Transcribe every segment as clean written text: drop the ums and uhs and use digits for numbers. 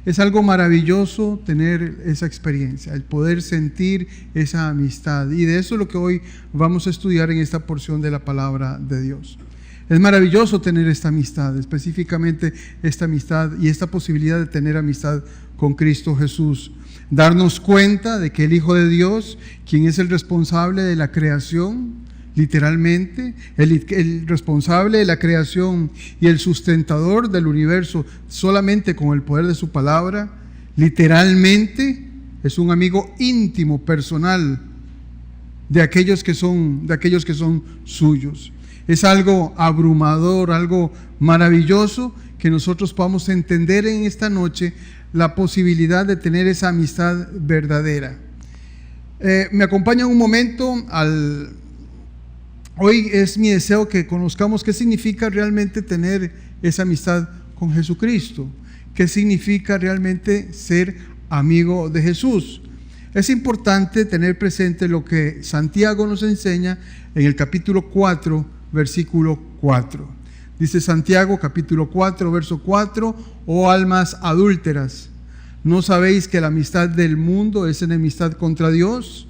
Es algo maravilloso tener esa experiencia, el poder sentir esa amistad. Y de eso es lo que hoy vamos a estudiar en esta porción de la palabra de Dios. Es maravilloso tener esta amistad, específicamente esta amistad y esta posibilidad de tener amistad con Cristo Jesús. Darnos cuenta de que el Hijo de Dios, quien es el responsable de la creación, literalmente, el responsable de la creación y el sustentador del universo solamente con el poder de su palabra, literalmente es un amigo íntimo, personal de aquellos que son suyos. Es algo abrumador, algo maravilloso que nosotros podamos entender en esta noche la posibilidad de tener esa amistad verdadera. Me acompaña un momento Hoy es mi deseo que conozcamos qué significa realmente tener esa amistad con Jesucristo. ¿Qué significa realmente ser amigo de Jesús? Es importante tener presente lo que Santiago nos enseña en el capítulo 4, versículo 4. Dice Santiago, capítulo 4, verso 4: oh almas adúlteras, ¿no sabéis que la amistad del mundo es enemistad contra Dios?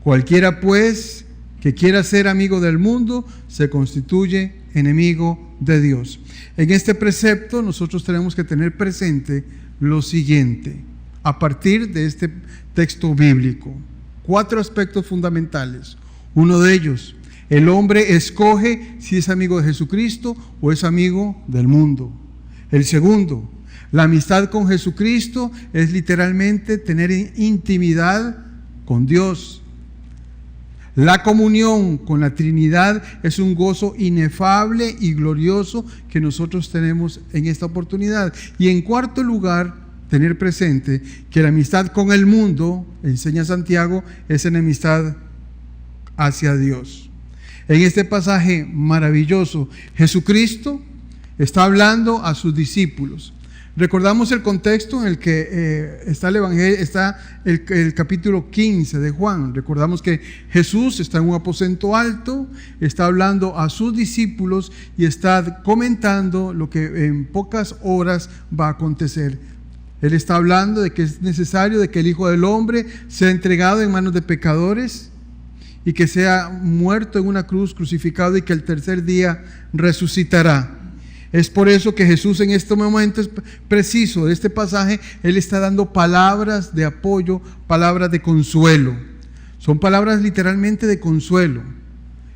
Cualquiera pues que quiera ser amigo del mundo, se constituye enemigo de Dios. En este precepto nosotros tenemos que tener presente lo siguiente, a partir de este texto bíblico. 4 aspectos fundamentales. Uno de ellos, el hombre escoge si es amigo de Jesucristo o es amigo del mundo. El segundo, la amistad con Jesucristo es literalmente tener intimidad con Dios. La comunión con la Trinidad es un gozo inefable y glorioso que nosotros tenemos en esta oportunidad. Y en cuarto lugar, tener presente que la amistad con el mundo, enseña Santiago, es enemistad hacia Dios. En este pasaje maravilloso, Jesucristo está hablando a sus discípulos. Recordamos el contexto en el que está el Evangelio, está el capítulo 15 de Juan. Recordamos que Jesús está en un aposento alto, está hablando a sus discípulos y está comentando lo que en pocas horas va a acontecer. Él está hablando de que es necesario de que el Hijo del Hombre sea entregado en manos de pecadores y que sea muerto en una cruz, crucificado, y que el tercer día resucitará. Es por eso que Jesús en este momento preciso de este pasaje, Él está dando palabras de apoyo, palabras de consuelo. Son palabras literalmente de consuelo.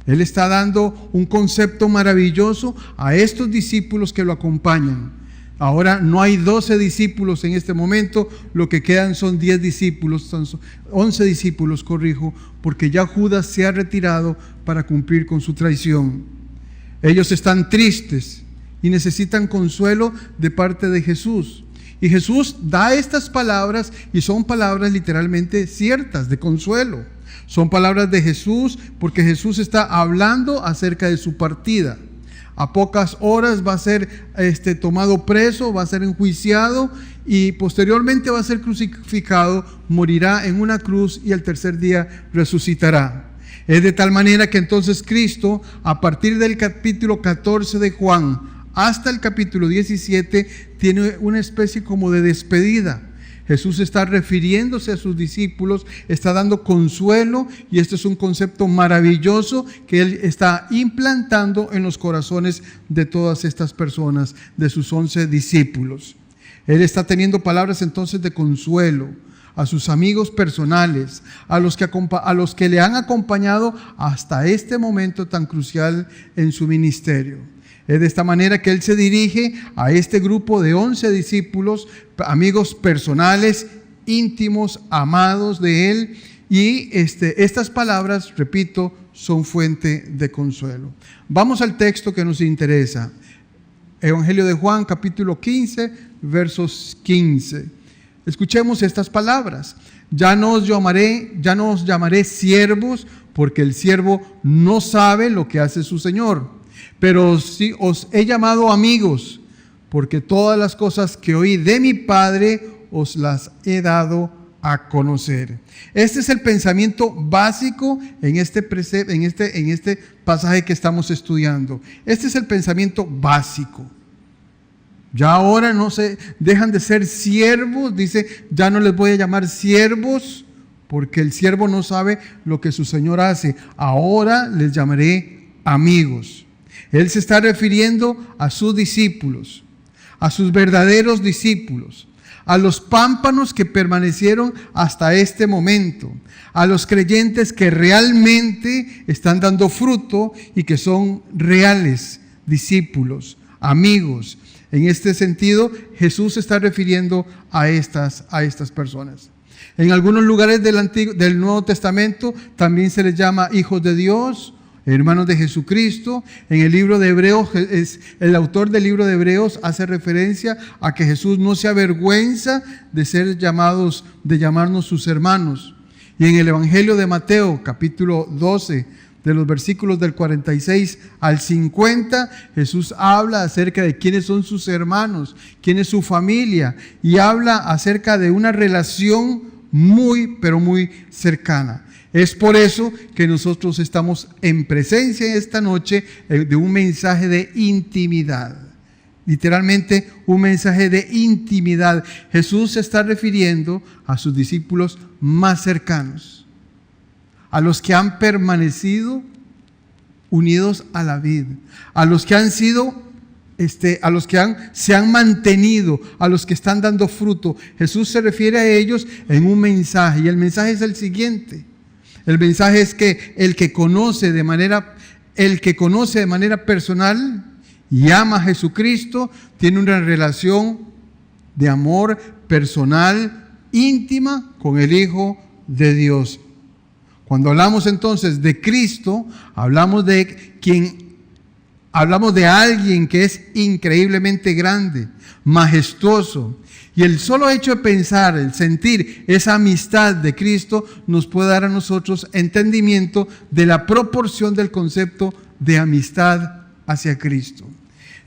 Él está dando un concepto maravilloso a estos discípulos que lo acompañan. Ahora no hay 12 discípulos en este momento, lo que quedan son 10 discípulos, son 11 discípulos, porque ya Judas se ha retirado para cumplir con su traición. Ellos están tristes y necesitan consuelo de parte de Jesús. Y Jesús da estas palabras, y son palabras literalmente ciertas, de consuelo. Son palabras de Jesús, porque Jesús está hablando acerca de su partida. A pocas horas va a ser tomado preso, va a ser enjuiciado y posteriormente va a ser crucificado, morirá en una cruz y al tercer día resucitará. Es de tal manera que entonces Cristo, a partir del capítulo 14 de Juan hasta el capítulo 17, tiene una especie como de despedida. Jesús está refiriéndose a sus discípulos, está dando consuelo, y este es un concepto maravilloso que Él está implantando en los corazones de todas estas personas, de sus 11 discípulos. Él está teniendo palabras entonces de consuelo a sus amigos personales, a los que le han acompañado hasta este momento tan crucial en su ministerio. Es de esta manera que Él se dirige a este grupo de 11 discípulos, amigos personales, íntimos, amados de Él. Y estas palabras, repito, son fuente de consuelo. Vamos al texto que nos interesa. Evangelio de Juan, capítulo 15, versos 15. Escuchemos estas palabras. Ya no os llamaré siervos, porque el siervo no sabe lo que hace su Señor. Pero sí os he llamado amigos, porque todas las cosas que oí de mi Padre os las he dado a conocer. Este es el pensamiento básico en este pasaje que estamos estudiando. Este es el pensamiento básico. Ya ahora no se dejan de ser siervos, dice, ya no les voy a llamar siervos, porque el siervo no sabe lo que su Señor hace. Ahora les llamaré amigos. Él se está refiriendo a sus discípulos, a sus verdaderos discípulos, a los pámpanos que permanecieron hasta este momento, a los creyentes que realmente están dando fruto y que son reales discípulos, amigos. En este sentido, Jesús se está refiriendo a estas personas. En algunos lugares del Nuevo Testamento también se les llama hijos de Dios, hermanos de Jesucristo. En el libro de Hebreos, el autor del libro de Hebreos hace referencia a que Jesús no se avergüenza de llamarnos sus hermanos. Y en el Evangelio de Mateo, capítulo 12, de los versículos del 46 al 50, Jesús habla acerca de quiénes son sus hermanos, quién es su familia, y habla acerca de una relación muy, pero muy cercana. Es por eso que nosotros estamos en presencia esta noche de un mensaje de intimidad. Literalmente un mensaje de intimidad. Jesús se está refiriendo a sus discípulos más cercanos, a los que han permanecido unidos a la vid, a los que han sido, a los que se han mantenido, a los que están dando fruto. Jesús se refiere a ellos en un mensaje, y el mensaje es el siguiente. El mensaje es que el que conoce de manera personal y ama a Jesucristo, tiene una relación de amor personal, íntima, con el Hijo de Dios. Cuando hablamos entonces de Cristo, hablamos de alguien que es increíblemente grande, majestuoso. Y el solo hecho de pensar, el sentir esa amistad de Cristo nos puede dar a nosotros entendimiento de la proporción del concepto de amistad hacia Cristo.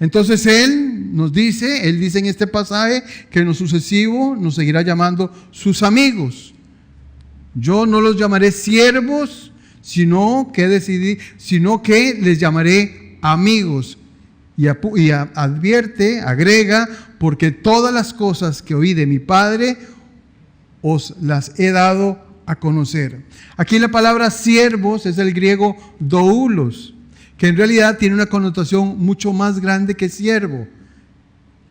Entonces Él dice en este pasaje que en lo sucesivo nos seguirá llamando sus amigos. Yo no los llamaré siervos, sino que les llamaré amigos. Y agrega, porque todas las cosas que oí de mi Padre os las he dado a conocer. Aquí la palabra siervos es del griego doulos, que en realidad tiene una connotación mucho más grande que siervo.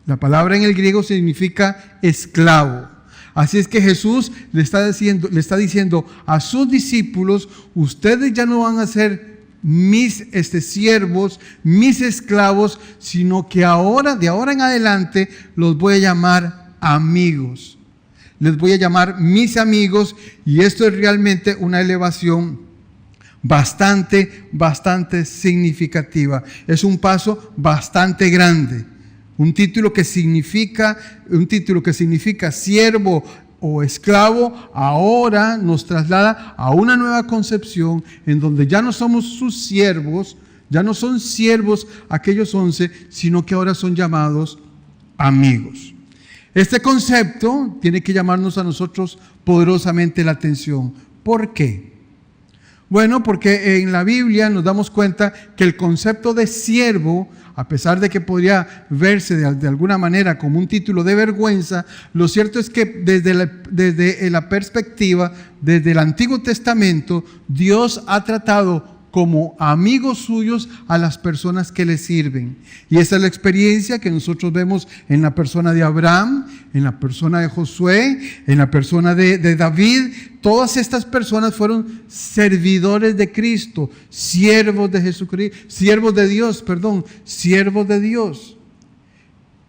La palabra en el griego significa esclavo. Así es que Jesús le está diciendo a sus discípulos: ustedes ya no van a ser mis siervos, mis esclavos, sino que de ahora en adelante los voy a llamar amigos. Les voy a llamar mis amigos, y esto es realmente una elevación bastante significativa. Es un paso bastante grande. Un título que significa siervo o esclavo, ahora nos traslada a una nueva concepción en donde ya no somos sus siervos, ya no son siervos aquellos 11, sino que ahora son llamados amigos. Este concepto tiene que llamarnos a nosotros poderosamente la atención. ¿Por qué? Bueno, porque en la Biblia nos damos cuenta que el concepto de siervo, a pesar de que podría verse de alguna manera como un título de vergüenza, lo cierto es que desde la perspectiva, desde el Antiguo Testamento, Dios ha tratado como amigos suyos a las personas que le sirven. Y esa es la experiencia que nosotros vemos en la persona de Abraham, en la persona de Josué, en la persona de David. Todas estas personas fueron servidores de Cristo, siervos de Jesucristo, siervos de Dios.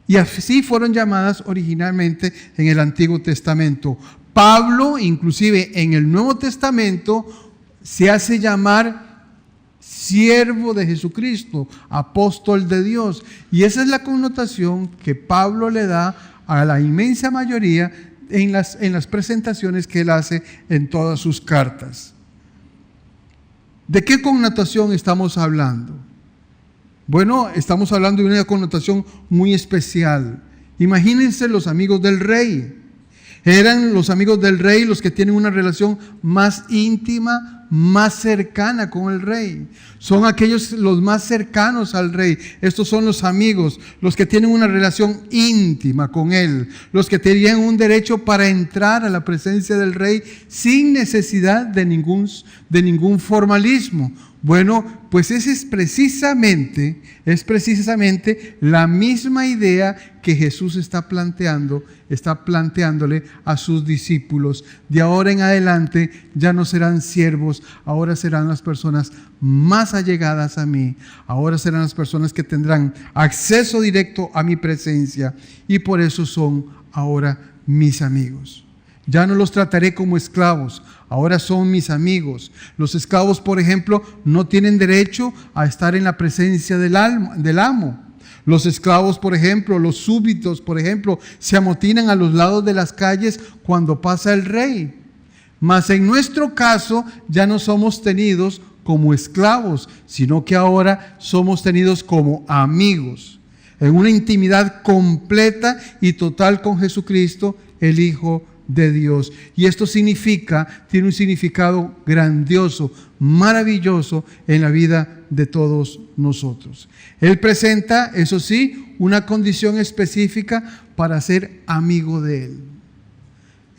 Y así fueron llamadas originalmente en el Antiguo Testamento. Pablo, inclusive en el Nuevo Testamento, se hace llamar siervo de Jesucristo, apóstol de Dios. Y esa es la connotación que Pablo le da a la inmensa mayoría en las presentaciones que él hace en todas sus cartas. ¿De qué connotación estamos hablando? Bueno, estamos hablando de una connotación muy especial. Imagínense los amigos del rey. Eran los amigos del rey los que tienen una relación más íntima, más cercana con el rey. Son aquellos los más cercanos al rey. Estos son los amigos, los que tienen una relación íntima con él, los que tenían un derecho para entrar a la presencia del rey sin necesidad de ningún formalismo. Bueno, pues esa es precisamente la misma idea que Jesús está planteándole a sus discípulos. De ahora en adelante ya no serán siervos, ahora serán las personas más allegadas a mí. Ahora serán las personas que tendrán acceso directo a mi presencia y por eso son ahora mis amigos. Ya no los trataré como esclavos, ahora son mis amigos. Los esclavos, por ejemplo, no tienen derecho a estar en la presencia del amo. Los esclavos, por ejemplo, los súbditos, por ejemplo, se amotinan a los lados de las calles cuando pasa el rey. Mas en nuestro caso ya no somos tenidos como esclavos, sino que ahora somos tenidos como amigos, en una intimidad completa y total con Jesucristo, el Hijo de Dios. Y esto tiene un significado grandioso, maravilloso en la vida de todos nosotros. Él presenta, eso sí, una condición específica para ser amigo de Él.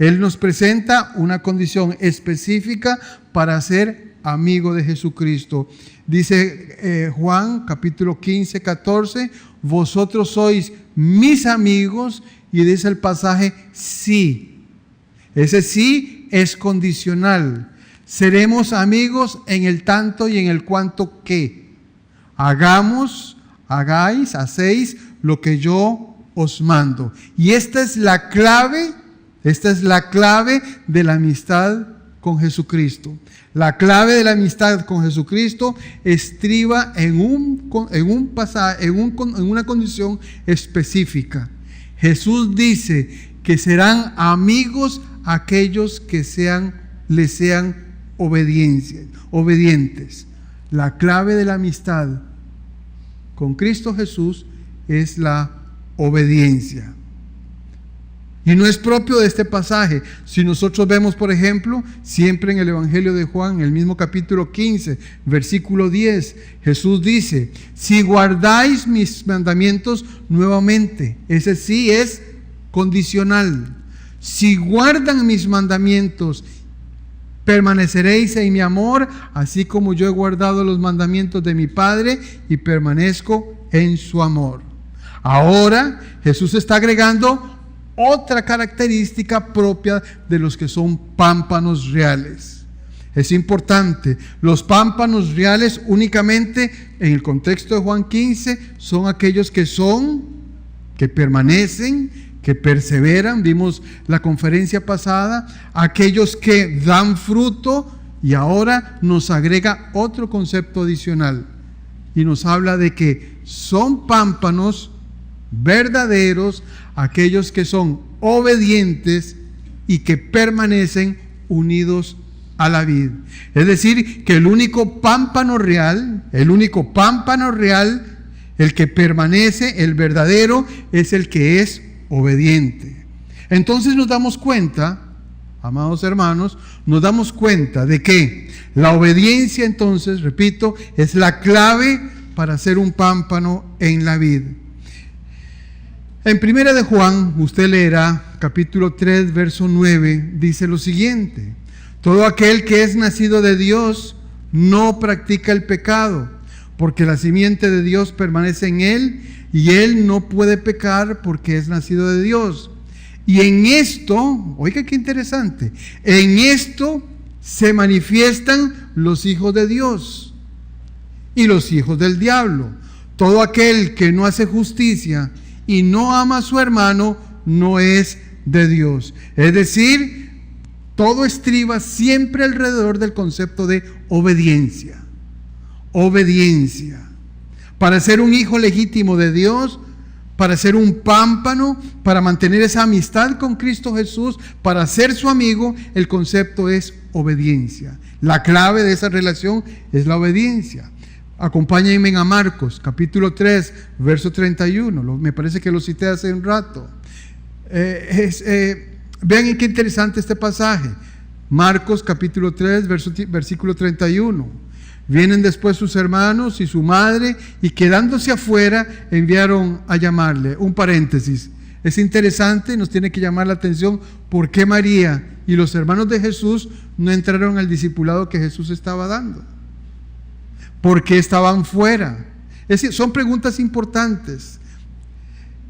Él nos presenta una condición específica para ser amigo de Jesucristo. Dice Juan capítulo 15, 14, vosotros sois mis amigos, y dice el pasaje, sí. Ese sí es condicional. Seremos amigos en el tanto y en el cuanto que hacéis lo que yo os mando. Y esta es la clave de la amistad con Jesucristo. La clave de la amistad con Jesucristo estriba en una condición específica. Jesús dice que serán amigos aquellos que le sean obedientes. La clave de la amistad con Cristo Jesús es la obediencia. Y no es propio de este pasaje. Si nosotros vemos, por ejemplo, siempre en el Evangelio de Juan, en el mismo capítulo 15, versículo 10, Jesús dice, si guardáis mis mandamientos nuevamente, ese sí es condicional. Si guardan mis mandamientos, permaneceréis en mi amor, así como yo he guardado los mandamientos de mi Padre y permanezco en su amor. Ahora Jesús está agregando otra característica propia de los que son pámpanos reales. Es importante, los pámpanos reales únicamente en el contexto de Juan 15 son aquellos que permanecen, que perseveran. Vimos la conferencia pasada, aquellos que dan fruto, y ahora nos agrega otro concepto adicional y nos habla de que son pámpanos verdaderos aquellos que son obedientes y que permanecen unidos a la vid. Es decir, que el único pámpano real, el que permanece, el verdadero, es el que es obediente. Entonces nos damos cuenta, amados hermanos, de que la obediencia, entonces, repito, es la clave para ser un pámpano en la vid. En Primera de Juan, usted leerá, capítulo 3, verso 9, dice lo siguiente: todo aquel que es nacido de Dios no practica el pecado, porque la simiente de Dios permanece en él, y él no puede pecar porque es nacido de Dios. Y en esto, oiga qué interesante, en esto se manifiestan los hijos de Dios y los hijos del diablo. Todo aquel que no hace justicia y no ama a su hermano no es de Dios. Es decir, todo estriba siempre alrededor del concepto de obediencia. Obediencia. Para ser un hijo legítimo de Dios, para ser un pámpano, para mantener esa amistad con Cristo Jesús, para ser su amigo, el concepto es obediencia. La clave de esa relación es la obediencia. Acompáñenme a Marcos, capítulo 3, verso 31. Me parece que lo cité hace un rato. Vean qué interesante este pasaje. Marcos capítulo 3, versículo 31. Vienen después sus hermanos y su madre, y quedándose afuera enviaron a llamarle. Un paréntesis. Es interesante, nos tiene que llamar la atención por qué María y los hermanos de Jesús no entraron al discipulado que Jesús estaba dando. ¿Por qué estaban fuera? Es decir, son preguntas importantes.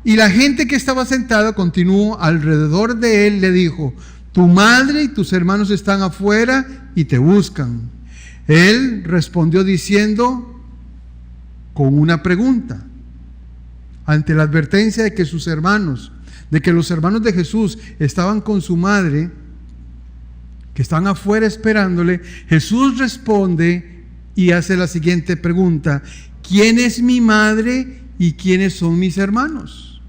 Y la gente que estaba sentada, continuó alrededor de él, le dijo: tu madre y tus hermanos están afuera y te buscan. Él respondió diciendo con una pregunta. Ante la advertencia de que sus hermanos, de que los hermanos de Jesús estaban con su madre, que están afuera esperándole, Jesús responde y hace la siguiente pregunta: ¿quién es mi madre y quiénes son mis hermanos?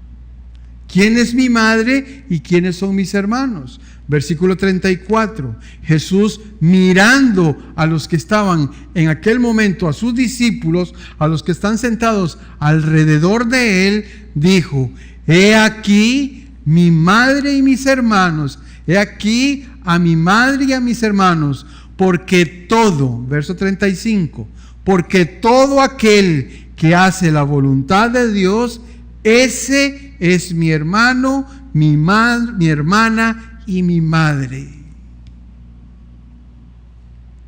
¿Quién es mi madre y quiénes son mis hermanos? Versículo 34. Jesús, mirando a los que estaban en aquel momento, a sus discípulos, a los que están sentados alrededor de él, dijo: he aquí mi madre y mis hermanos. He aquí a mi madre y a mis hermanos, porque todo, verso 35, porque todo aquel que hace la voluntad de Dios, ese es mi hermano, mi hermana y mi madre.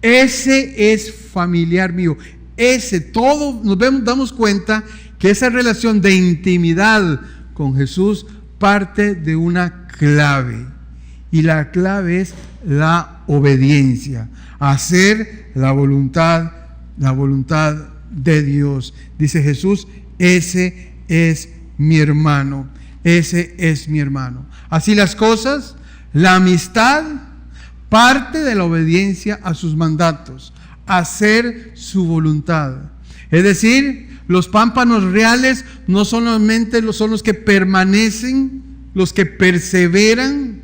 Ese es familiar mío. Ese, todo nos damos cuenta que esa relación de intimidad con Jesús parte de una clave. Y la clave es la obediencia, hacer la voluntad de Dios. Dice Jesús: ese es mi hermano, ese es mi hermano. Así las cosas, la amistad parte de la obediencia a sus mandatos, hacer su voluntad. Es decir, los pámpanos reales no solamente son los que permanecen, los que perseveran,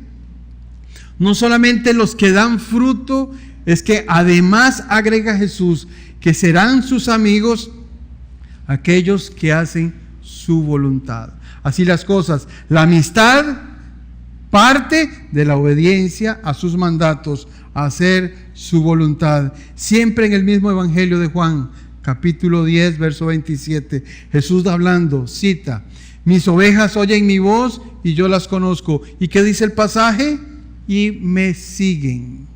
no solamente los que dan fruto, es que además agrega Jesús que serán sus amigos aquellos que hacen su voluntad. Así las cosas, la amistad parte de la obediencia a sus mandatos, a hacer su voluntad. Siempre en el mismo Evangelio de Juan, capítulo 10, verso 27, Jesús hablando, cita: mis ovejas oyen mi voz y yo las conozco. ¿Y qué dice el pasaje? Y me siguen.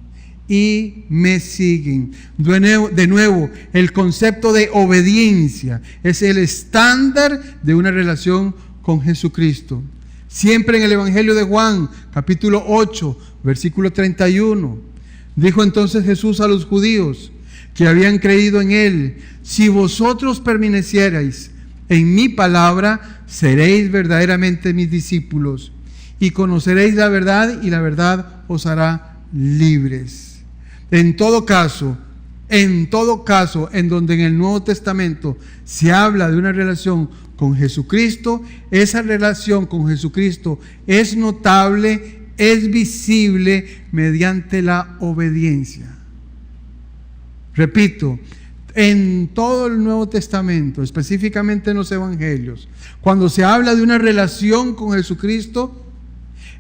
Y me siguen. De nuevo, el concepto de obediencia es el estándar de una relación con Jesucristo. Siempre en el Evangelio de Juan, capítulo 8, versículo 31, dijo entonces Jesús a los judíos que habían creído en él: si vosotros permanecierais en mi palabra, seréis verdaderamente mis discípulos y conoceréis la verdad, y la verdad os hará libres. En todo caso, en donde en el Nuevo Testamento se habla de una relación con Jesucristo, esa relación con Jesucristo es notable, es visible mediante la obediencia. Repito, en todo el Nuevo Testamento, específicamente en los Evangelios, cuando se habla de una relación con Jesucristo,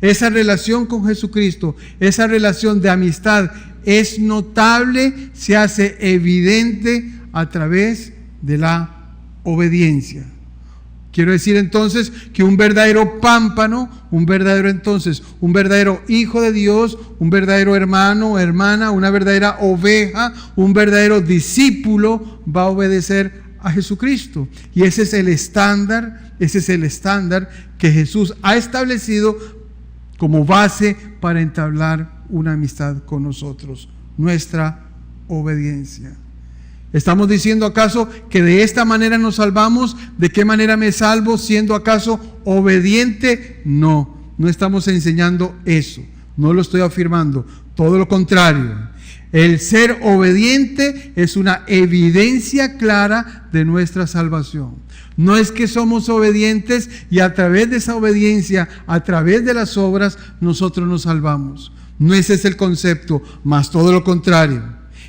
esa relación con Jesucristo, esa relación de amistad es notable, se hace evidente a través de la obediencia. Quiero decir entonces que un verdadero pámpano, un verdadero hijo de Dios, un verdadero hermano o hermana, una verdadera oveja, un verdadero discípulo va a obedecer a Jesucristo. Y ese es el estándar que Jesús ha establecido como base para entablar una amistad con nosotros, nuestra obediencia. ¿Estamos diciendo acaso que de esta manera nos salvamos? ¿De qué manera me salvo? ¿Siendo acaso obediente? No, no estamos enseñando eso, no lo estoy afirmando, todo lo contrario. El ser obediente es una evidencia clara de nuestra salvación. No es que somos obedientes y a través de esa obediencia, a través de las obras, nosotros nos salvamos. No ese es el concepto, más todo lo contrario.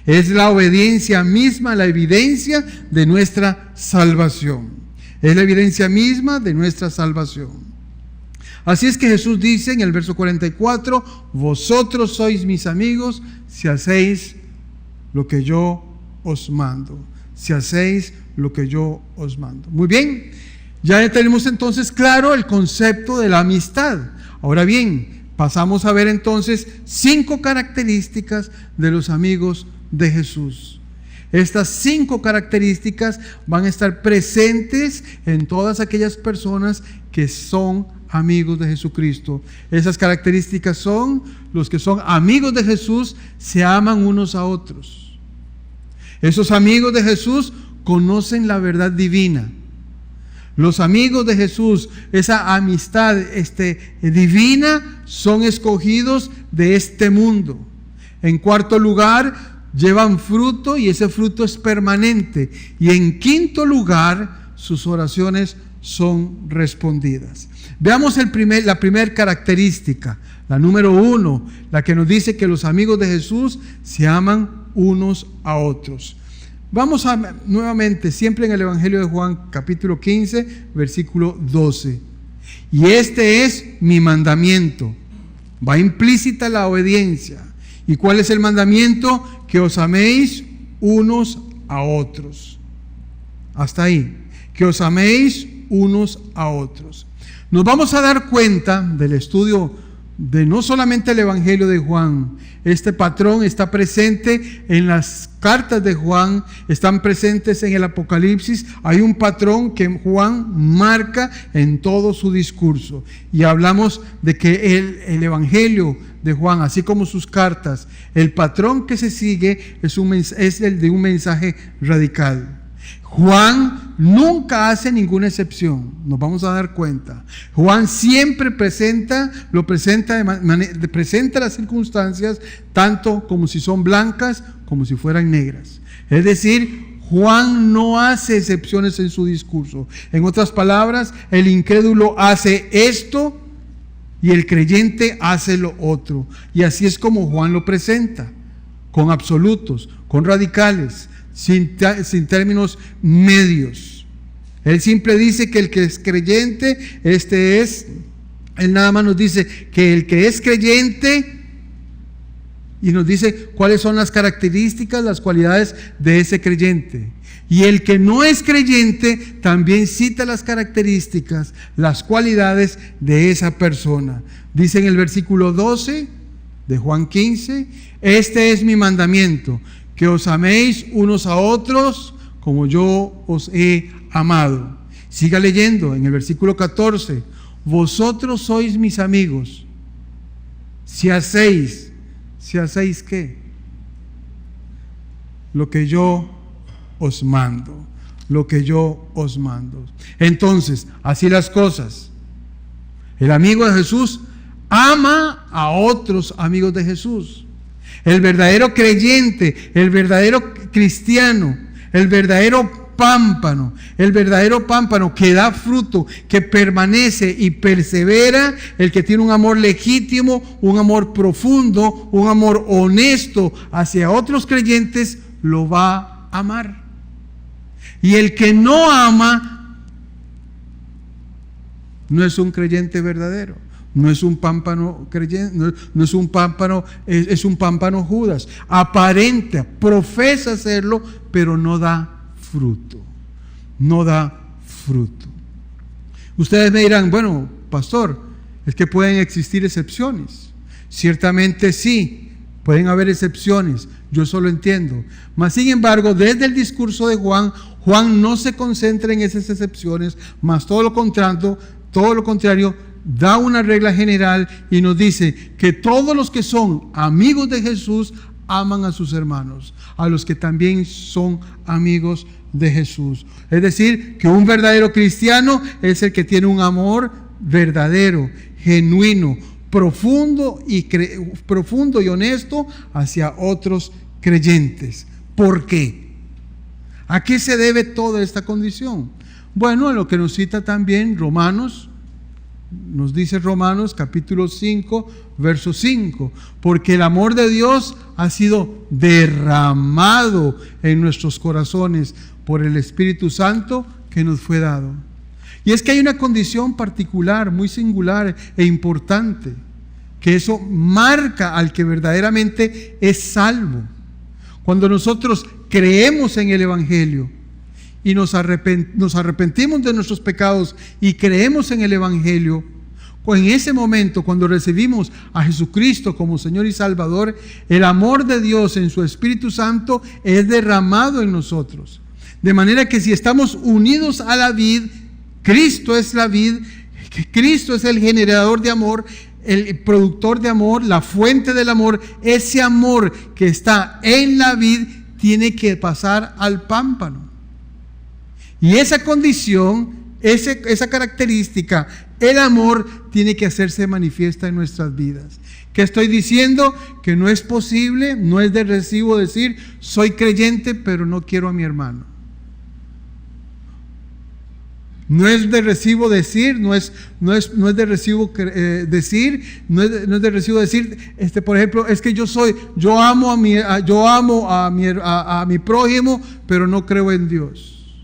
Es la obediencia misma, la evidencia de nuestra salvación. Es la evidencia misma de nuestra salvación. Así es que Jesús dice en el verso 44, vosotros sois mis amigos si hacéis lo que yo os mando. Si hacéis lo que yo os mando. Muy bien, ya tenemos entonces claro el concepto de la amistad. Ahora bien, pasamos a ver entonces 5 características de los amigos de Jesús. Estas 5 características van a estar presentes en todas aquellas personas que son amigos de Jesucristo. Esas características son: los que son amigos de Jesús se aman unos a otros. Esos amigos de Jesús conocen la verdad divina. Los amigos de Jesús, esa amistad divina, son escogidos de este mundo. En cuarto lugar, llevan fruto y ese fruto es permanente. Y en quinto lugar, sus oraciones son respondidas. Veamos la primera característica, la número 1, la que nos dice que los amigos de Jesús se aman unos a otros. Vamos nuevamente, siempre en el Evangelio de Juan, capítulo 15, versículo 12. Y este es mi mandamiento. Va implícita la obediencia. ¿Y cuál es el mandamiento? Que os améis unos a otros. Hasta ahí. Que os améis unos a otros. Nos vamos a dar cuenta del estudio de no solamente el Evangelio de Juan. Este patrón está presente en las cartas de Juan, están presentes en el Apocalipsis. Hay un patrón que Juan marca en todo su discurso. Y hablamos de que el Evangelio de Juan, así como sus cartas, el patrón que se sigue es el de un mensaje radical. Juan nunca hace ninguna excepción, nos vamos a dar cuenta. Juan siempre presenta las circunstancias tanto como si son blancas como si fueran negras. Es decir, Juan no hace excepciones en su discurso. En otras palabras, el incrédulo hace esto y el creyente hace lo otro. Y así es como Juan lo presenta, con absolutos, con radicales, sin términos medios. Él siempre dice que el que es creyente, él nada más nos dice que el que es creyente, y nos dice cuáles son las características, las cualidades de ese creyente. Y el que no es creyente también cita las características, las cualidades de esa persona. Dice en el versículo 12 de Juan 15, este es mi mandamiento, que os améis unos a otros como yo os he amado. Siga leyendo en el versículo 14, vosotros sois mis amigos si hacéis ¿qué? Lo que yo os mando, lo que yo os mando. Entonces, así las cosas. El amigo de Jesús ama a otros amigos de Jesús. El verdadero creyente, el verdadero cristiano, el verdadero pámpano que da fruto, que permanece y persevera, el que tiene un amor legítimo, un amor profundo, un amor honesto hacia otros creyentes, lo va a amar. Y el que no ama no es un creyente verdadero. No es un pámpano creyente, no es un pámpano, es un pámpano Judas. Aparenta, profesa serlo, pero no da fruto. No da fruto. Ustedes me dirán, bueno, pastor, es que pueden existir excepciones. Ciertamente sí, pueden haber excepciones. Yo eso lo entiendo. Mas sin embargo, desde el discurso de Juan, Juan no se concentra en esas excepciones, mas todo lo contrario, da una regla general y nos dice que todos los que son amigos de Jesús aman a sus hermanos, a los que también son amigos de Jesús. Es decir, que un verdadero cristiano es el que tiene un amor verdadero, genuino, profundo y honesto hacia otros creyentes. ¿Por qué? ¿A qué se debe toda esta condición? Bueno, a lo que nos cita también Romanos. Nos dice Romanos capítulo 5, verso 5, porque el amor de Dios ha sido derramado en nuestros corazones por el Espíritu Santo que nos fue dado. Y es que hay una condición particular, muy singular e importante, que eso marca al que verdaderamente es salvo. Cuando nosotros creemos en el Evangelio y nos arrepentimos de nuestros pecados y creemos en el Evangelio, en ese momento, cuando recibimos a Jesucristo como Señor y Salvador, el amor de Dios en su Espíritu Santo es derramado en nosotros. De manera que si estamos unidos a la vid, Cristo es la vid, Cristo es el generador de amor, el productor de amor, la fuente del amor. Ese amor que está en la vid tiene que pasar al pámpano. Y esa condición, esa característica, el amor, tiene que hacerse manifiesta en nuestras vidas. ¿Qué estoy diciendo? Que no es posible, no es de recibo decir, soy creyente, pero no quiero a mi hermano. No es de recibo decir, no es de recibo decir, por ejemplo, es que yo amo a mi prójimo, pero no creo en Dios.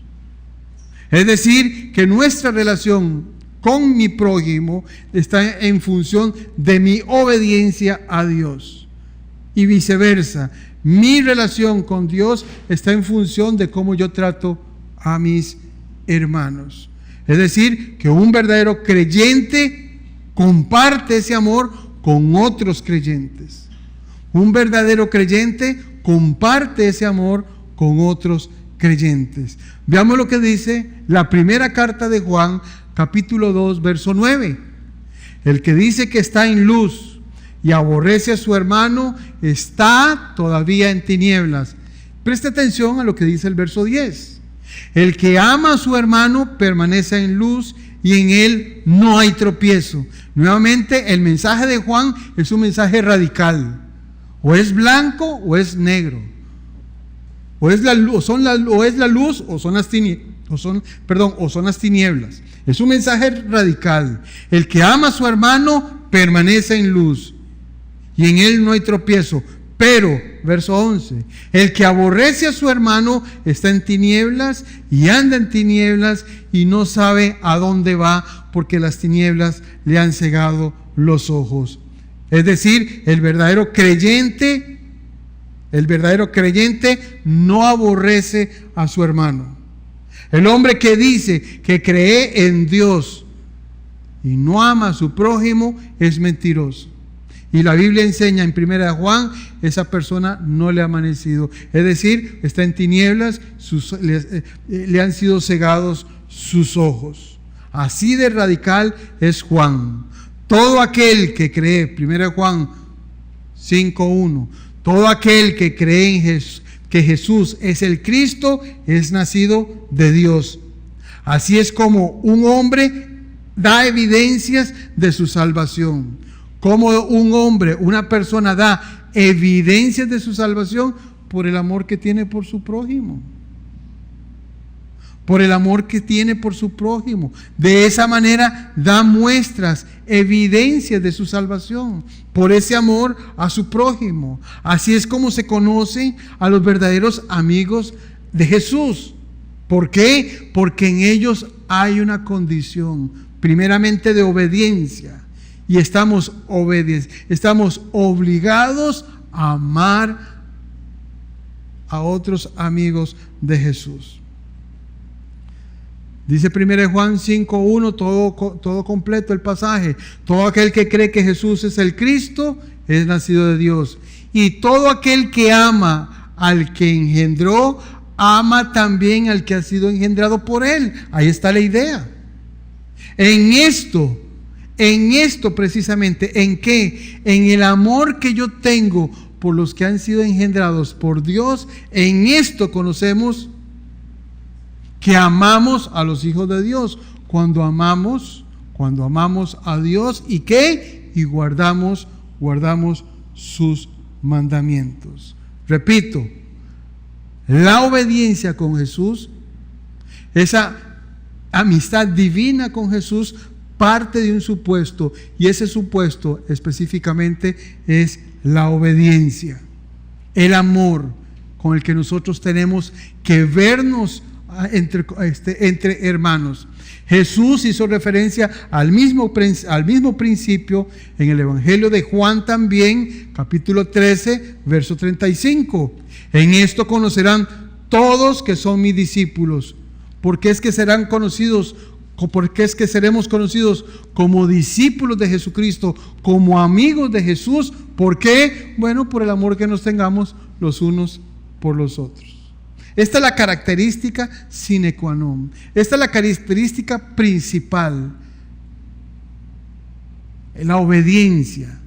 Es decir, que nuestra relación con mi prójimo está en función de mi obediencia a Dios. Y viceversa, mi relación con Dios está en función de cómo yo trato a mis hermanos. Es decir, que un verdadero creyente comparte ese amor con otros creyentes. Un verdadero creyente comparte ese amor con otros creyentes. Veamos lo que dice la primera carta de Juan, capítulo 2, verso 9. El que dice que está en luz y aborrece a su hermano está todavía en tinieblas. Preste atención a lo que dice el verso 10. El que ama a su hermano permanece en luz y en él no hay tropiezo. Nuevamente, el mensaje de Juan es un mensaje radical. O es blanco o es negro. O es la luz o son las tinieblas. Es un mensaje radical. El que ama a su hermano permanece en luz y en él no hay tropiezo. Pero, verso 11, el que aborrece a su hermano está en tinieblas y anda en tinieblas y no sabe a dónde va porque las tinieblas le han cegado los ojos. Es decir, el verdadero creyente no aborrece a su hermano. El hombre que dice que cree en Dios y no ama a su prójimo es mentiroso. Y la Biblia enseña en 1 Juan, esa persona no le ha amanecido. Es decir, está en tinieblas, le han sido cegados sus ojos. Así de radical es Juan. Todo aquel que cree, 1 Juan 5:1, todo aquel que cree en que Jesús es el Cristo, es nacido de Dios. Así es como un hombre da evidencias de su salvación. Como un hombre, una persona da evidencias de su salvación por el amor que tiene por su prójimo. Por el amor que tiene por su prójimo. De esa manera da muestras, evidencias de su salvación. Por ese amor a su prójimo. Así es como se conocen a los verdaderos amigos de Jesús. ¿Por qué? Porque en ellos hay una condición, primeramente de obediencia. Y estamos obligados a amar a otros amigos de Jesús. Dice 1 Juan 5:1, todo completo el pasaje. Todo aquel que cree que Jesús es el Cristo es nacido de Dios. Y todo aquel que ama al que engendró, ama también al que ha sido engendrado por él. Ahí está la idea. En esto precisamente, ¿en qué? En el amor que yo tengo por los que han sido engendrados por Dios. En esto conocemos que amamos a los hijos de Dios. Cuando amamos a Dios, ¿y qué? Y guardamos sus mandamientos. Repito, la obediencia con Jesús, esa amistad divina con Jesús, parte de un supuesto, y ese supuesto específicamente es la obediencia, el amor con el que nosotros tenemos que vernos entre hermanos. Jesús hizo referencia al mismo principio en el Evangelio de Juan también, capítulo 13, verso 35. En esto conocerán todos que son mis discípulos. ¿Por qué es que seremos conocidos como discípulos de Jesucristo, como amigos de Jesús? ¿Por qué? Bueno, por el amor que nos tengamos los unos por los otros. Esta es la característica sine qua non. Esta es la característica principal. La obediencia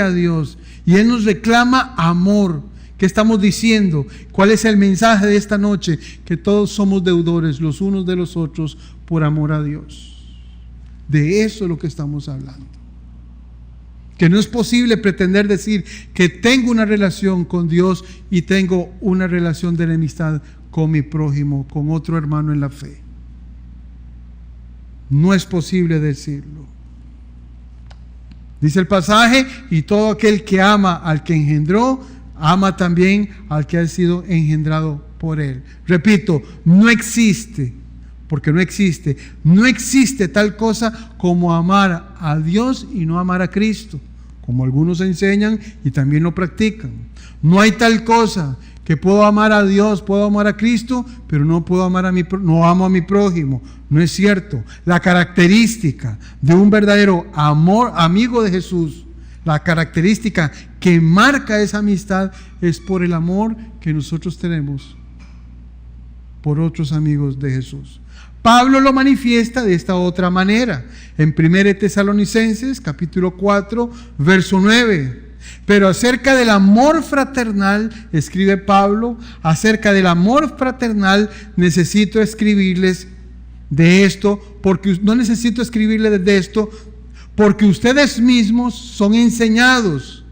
a Dios. Y Él nos reclama amor. ¿Qué estamos diciendo? ¿Cuál es el mensaje de esta noche? Que todos somos deudores los unos de los otros por amor a Dios. De eso es lo que estamos hablando. Que no es posible pretender decir que tengo una relación con Dios y tengo una relación de enemistad con mi prójimo, con otro hermano en la fe. No es posible decirlo. Dice el pasaje, y todo aquel que ama al que engendró, ama también al que ha sido engendrado por él. Repito, no existe tal cosa como amar a Dios y no amar a Cristo, como algunos enseñan y también lo practican. No hay tal cosa que puedo amar a Dios, puedo amar a Cristo, pero no amo a mi prójimo. No es cierto. La característica de un verdadero amigo de Jesús, la característica que marca esa amistad es por el amor que nosotros tenemos por otros amigos de Jesús. Pablo lo manifiesta de esta otra manera. En 1 Tesalonicenses, capítulo 4, verso 9. Pero acerca del amor fraternal, escribe Pablo, acerca del amor fraternal necesito escribirles de esto, porque no necesito escribirles de esto, porque ustedes mismos son enseñados,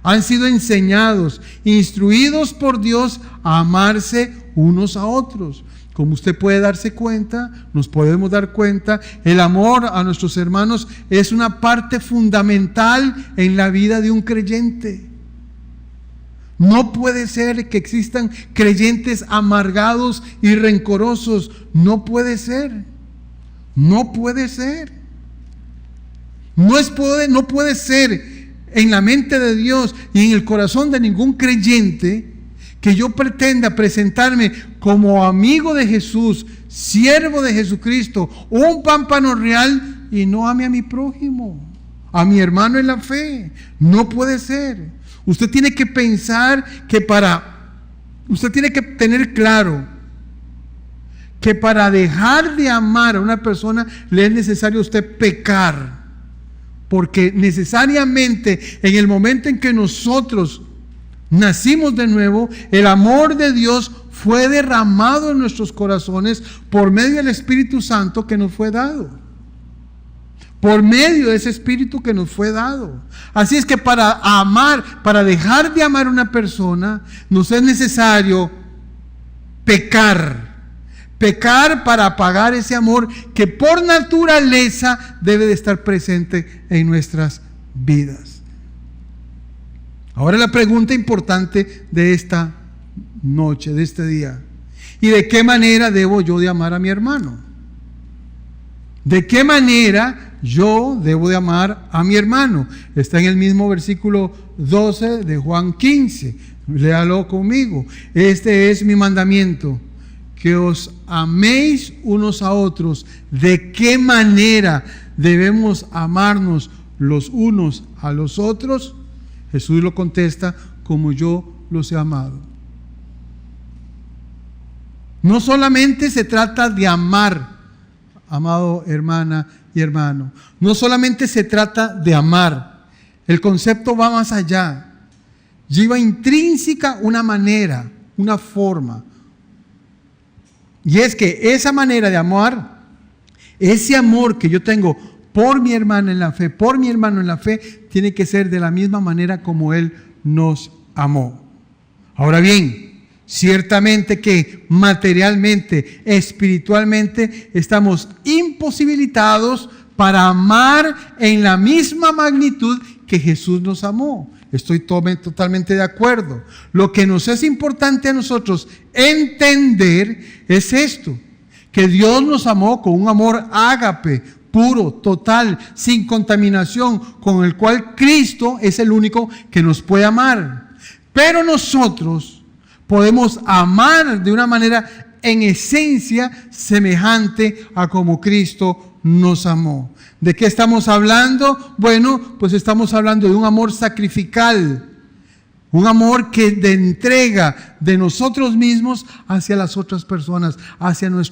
han sido enseñados, instruidos por Dios a amarse unos a otros. Como usted puede darse cuenta, nos podemos dar cuenta, el amor a nuestros hermanos es una parte fundamental en la vida de un creyente. No puede ser que existan creyentes amargados y rencorosos. No puede ser. No puede ser. No puede ser en la mente de Dios y en el corazón de ningún creyente que yo pretenda presentarme como amigo de Jesús, siervo de Jesucristo, un pámpano real y no ame a mi prójimo, a mi hermano en la fe. No puede ser. Usted tiene que pensar usted tiene que tener claro que para dejar de amar a una persona le es necesario a usted pecar. Porque necesariamente en el momento en que nosotros nacimos de nuevo, el amor de Dios fue derramado en nuestros corazones por medio del Espíritu Santo que nos fue dado. Por medio de ese Espíritu que nos fue dado. Así es que para dejar de amar a una persona, nos es necesario pecar. Pecar para apagar ese amor que por naturaleza debe de estar presente en nuestras vidas. Ahora la pregunta importante de esta noche, de este día. ¿Y de qué manera debo yo de amar a mi hermano? ¿De qué manera yo debo de amar a mi hermano? Está en el mismo versículo 12 de Juan 15. Léalo conmigo. Este es mi mandamiento, que os améis unos a otros. ¿De qué manera debemos amarnos los unos a los otros? Jesús lo contesta: como yo los he amado. No solamente se trata de amar, amado hermana y hermano. No solamente se trata de amar. El concepto va más allá. Lleva intrínseca una manera, una forma. Y es que esa manera de amar, ese amor que yo tengo por mi hermana en la fe, por mi hermano en la fe, tiene que ser de la misma manera como Él nos amó. Ahora bien, ciertamente que materialmente, espiritualmente, estamos imposibilitados para amar en la misma magnitud que Jesús nos amó. Estoy totalmente de acuerdo. Lo que nos es importante a nosotros entender es esto, que Dios nos amó con un amor ágape, puro, total, sin contaminación, con el cual Cristo es el único que nos puede amar. Pero nosotros podemos amar de una manera en esencia semejante a como Cristo nos amó. ¿De qué estamos hablando? Bueno, pues estamos hablando de un amor sacrificial, un amor que de entrega de nosotros mismos hacia las otras personas, hacia los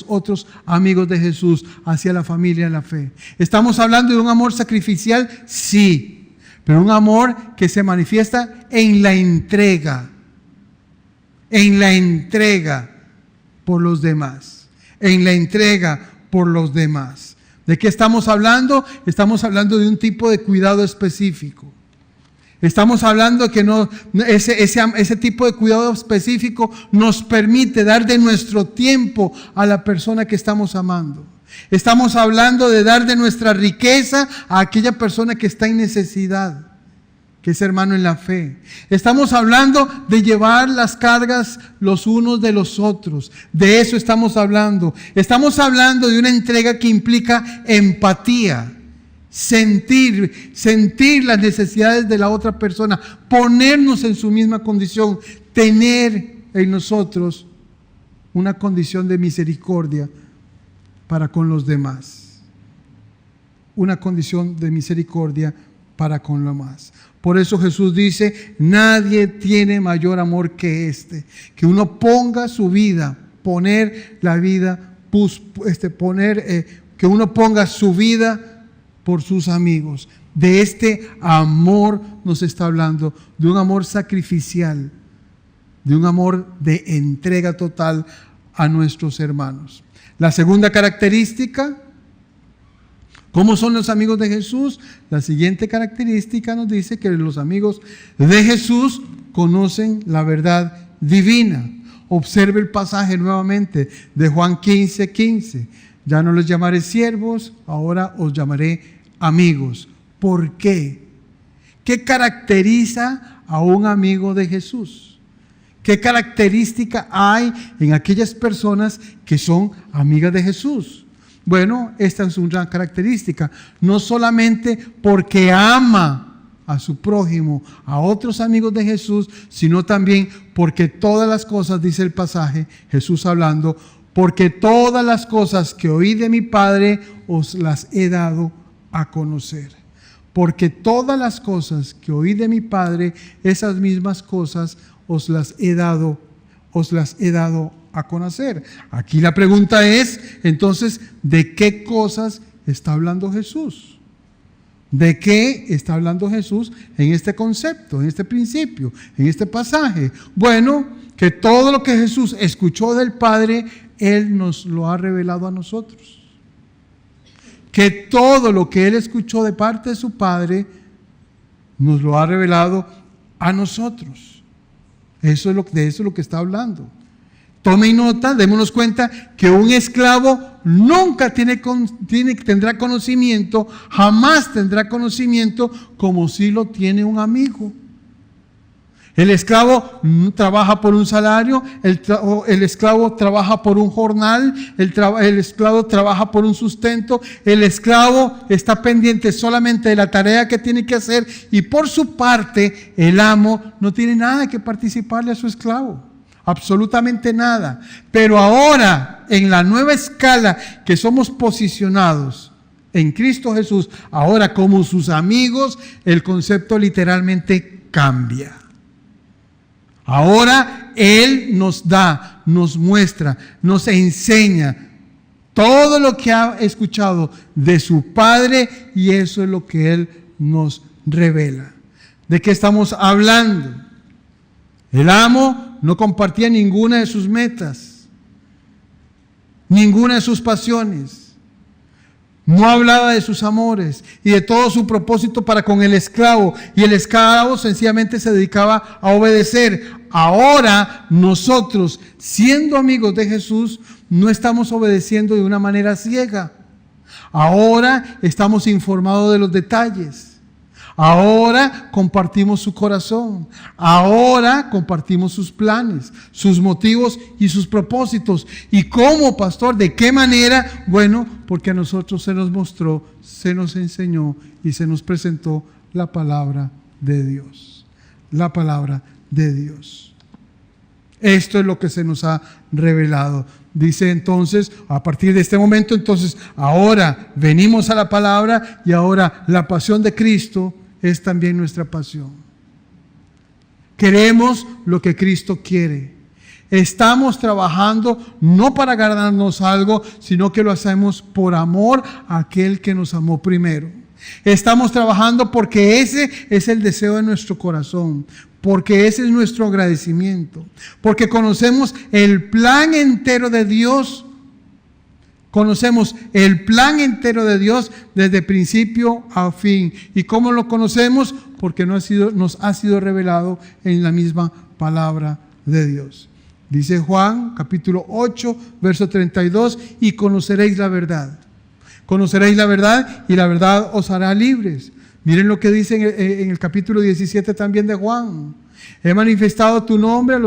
otros amigos de Jesús, hacia la familia de la fe. ¿Estamos hablando de un amor sacrificial? Sí, pero un amor que se manifiesta en la entrega por los demás, en la entrega por los demás. ¿De qué estamos hablando? Estamos hablando de un tipo de cuidado específico. Estamos hablando que ese tipo de cuidado específico nos permite dar de nuestro tiempo a la persona que estamos amando. Estamos hablando de dar de nuestra riqueza a aquella persona que está en necesidad, que es hermano en la fe. Estamos hablando de llevar las cargas los unos de los otros. De eso estamos hablando. Estamos hablando de una entrega que implica empatía. Sentir las necesidades de la otra persona, ponernos en su misma condición, tener en nosotros una condición de misericordia para con los demás. Una condición de misericordia para con los demás. Por eso Jesús dice, nadie tiene mayor amor que este, que uno ponga su vida, que uno ponga su vida por sus amigos. De este amor nos está hablando, de un amor sacrificial, de un amor de entrega total a nuestros hermanos. La segunda característica, ¿cómo son los amigos de Jesús? La siguiente característica nos dice que los amigos de Jesús conocen la verdad divina. Observe el pasaje nuevamente de Juan 15:15. Ya no los llamaré siervos, ahora os llamaré amigos. ¿Por qué? ¿Qué caracteriza a un amigo de Jesús? ¿Qué característica hay en aquellas personas que son amigas de Jesús? Bueno, esta es una característica, no solamente porque ama a su prójimo, a otros amigos de Jesús, sino también porque todas las cosas, dice el pasaje, Jesús hablando, porque todas las cosas que oí de mi Padre os las he dado a conocer. Porque todas las cosas que oí de mi Padre, esas mismas cosas os las he dado a conocer. Aquí la pregunta es, entonces, ¿de qué cosas está hablando Jesús? ¿De qué está hablando Jesús en este concepto, en este principio, en este pasaje? Bueno, que todo lo que Jesús escuchó del Padre, Él nos lo ha revelado a nosotros. Que todo lo que Él escuchó de parte de su Padre, nos lo ha revelado a nosotros. De eso es lo que está hablando. Tome nota, démonos cuenta que un esclavo nunca tendrá conocimiento, jamás tendrá conocimiento como si lo tiene un amigo. El esclavo trabaja por un salario, el esclavo trabaja por un jornal, el esclavo trabaja por un sustento, el esclavo está pendiente solamente de la tarea que tiene que hacer y por su parte el amo no tiene nada que participarle a su esclavo, absolutamente nada. Pero ahora, en la nueva escala que somos posicionados en Cristo Jesús, ahora como sus amigos, el concepto literalmente cambia. Ahora Él nos da, nos muestra, nos enseña todo lo que ha escuchado de su Padre y eso es lo que Él nos revela. ¿De qué estamos hablando? El amo no compartía ninguna de sus metas, ninguna de sus pasiones. No hablaba de sus amores y de todo su propósito para con el esclavo. Y el esclavo sencillamente se dedicaba a obedecer. Ahora nosotros, siendo amigos de Jesús, no estamos obedeciendo de una manera ciega. Ahora estamos informados de los detalles. Ahora compartimos su corazón. Ahora compartimos sus planes, sus motivos y sus propósitos. ¿Y cómo, pastor? ¿De qué manera? Bueno, porque a nosotros se nos mostró, se nos enseñó y se nos presentó la palabra de Dios. La palabra de Dios. Esto es lo que se nos ha revelado. Dice entonces, a partir de este momento, entonces, ahora venimos a la palabra y ahora la pasión de Cristo es también nuestra pasión. Queremos lo que Cristo quiere. Estamos trabajando no para ganarnos algo, sino que lo hacemos por amor a aquel que nos amó primero. Estamos trabajando porque ese es el deseo de nuestro corazón, porque ese es nuestro agradecimiento, porque conocemos el plan entero de Dios. Conocemos el plan entero de Dios desde principio a fin. ¿Y cómo lo conocemos? Porque nos ha sido revelado en la misma palabra de Dios. Dice Juan, capítulo 8, verso 32, y conoceréis la verdad. Conoceréis la verdad y la verdad os hará libres. Miren lo que dice en el capítulo 17 también de Juan. He manifestado tu nombre a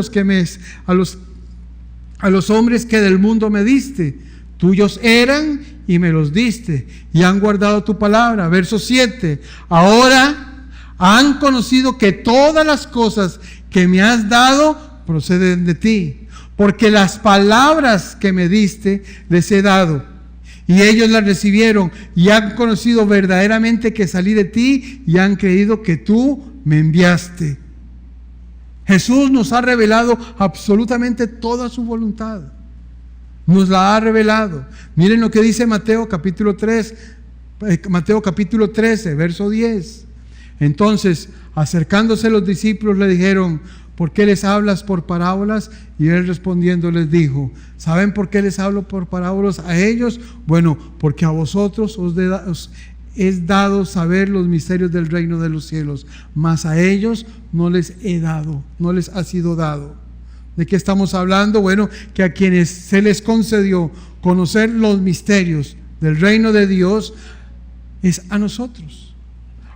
los hombres que del mundo me diste. Tuyos eran y me los diste y han guardado tu palabra. Verso 7. Ahora han conocido que todas las cosas que me has dado proceden de ti, porque las palabras que me diste les he dado. Y ellos las recibieron y han conocido verdaderamente que salí de ti y han creído que tú me enviaste. Jesús nos ha revelado absolutamente toda su voluntad. Nos la ha revelado. Miren lo que dice Mateo capítulo 13, verso 10. Entonces, acercándose los discípulos le dijeron: ¿por qué les hablas por parábolas? Y él respondiendo les dijo: ¿saben por qué les hablo por parábolas a ellos? Bueno, porque a vosotros os es dado saber los misterios del reino de los cielos, mas a ellos no les he dado, no les ha sido dado. ¿De qué estamos hablando? Bueno, que a quienes se les concedió conocer los misterios del reino de Dios es a nosotros.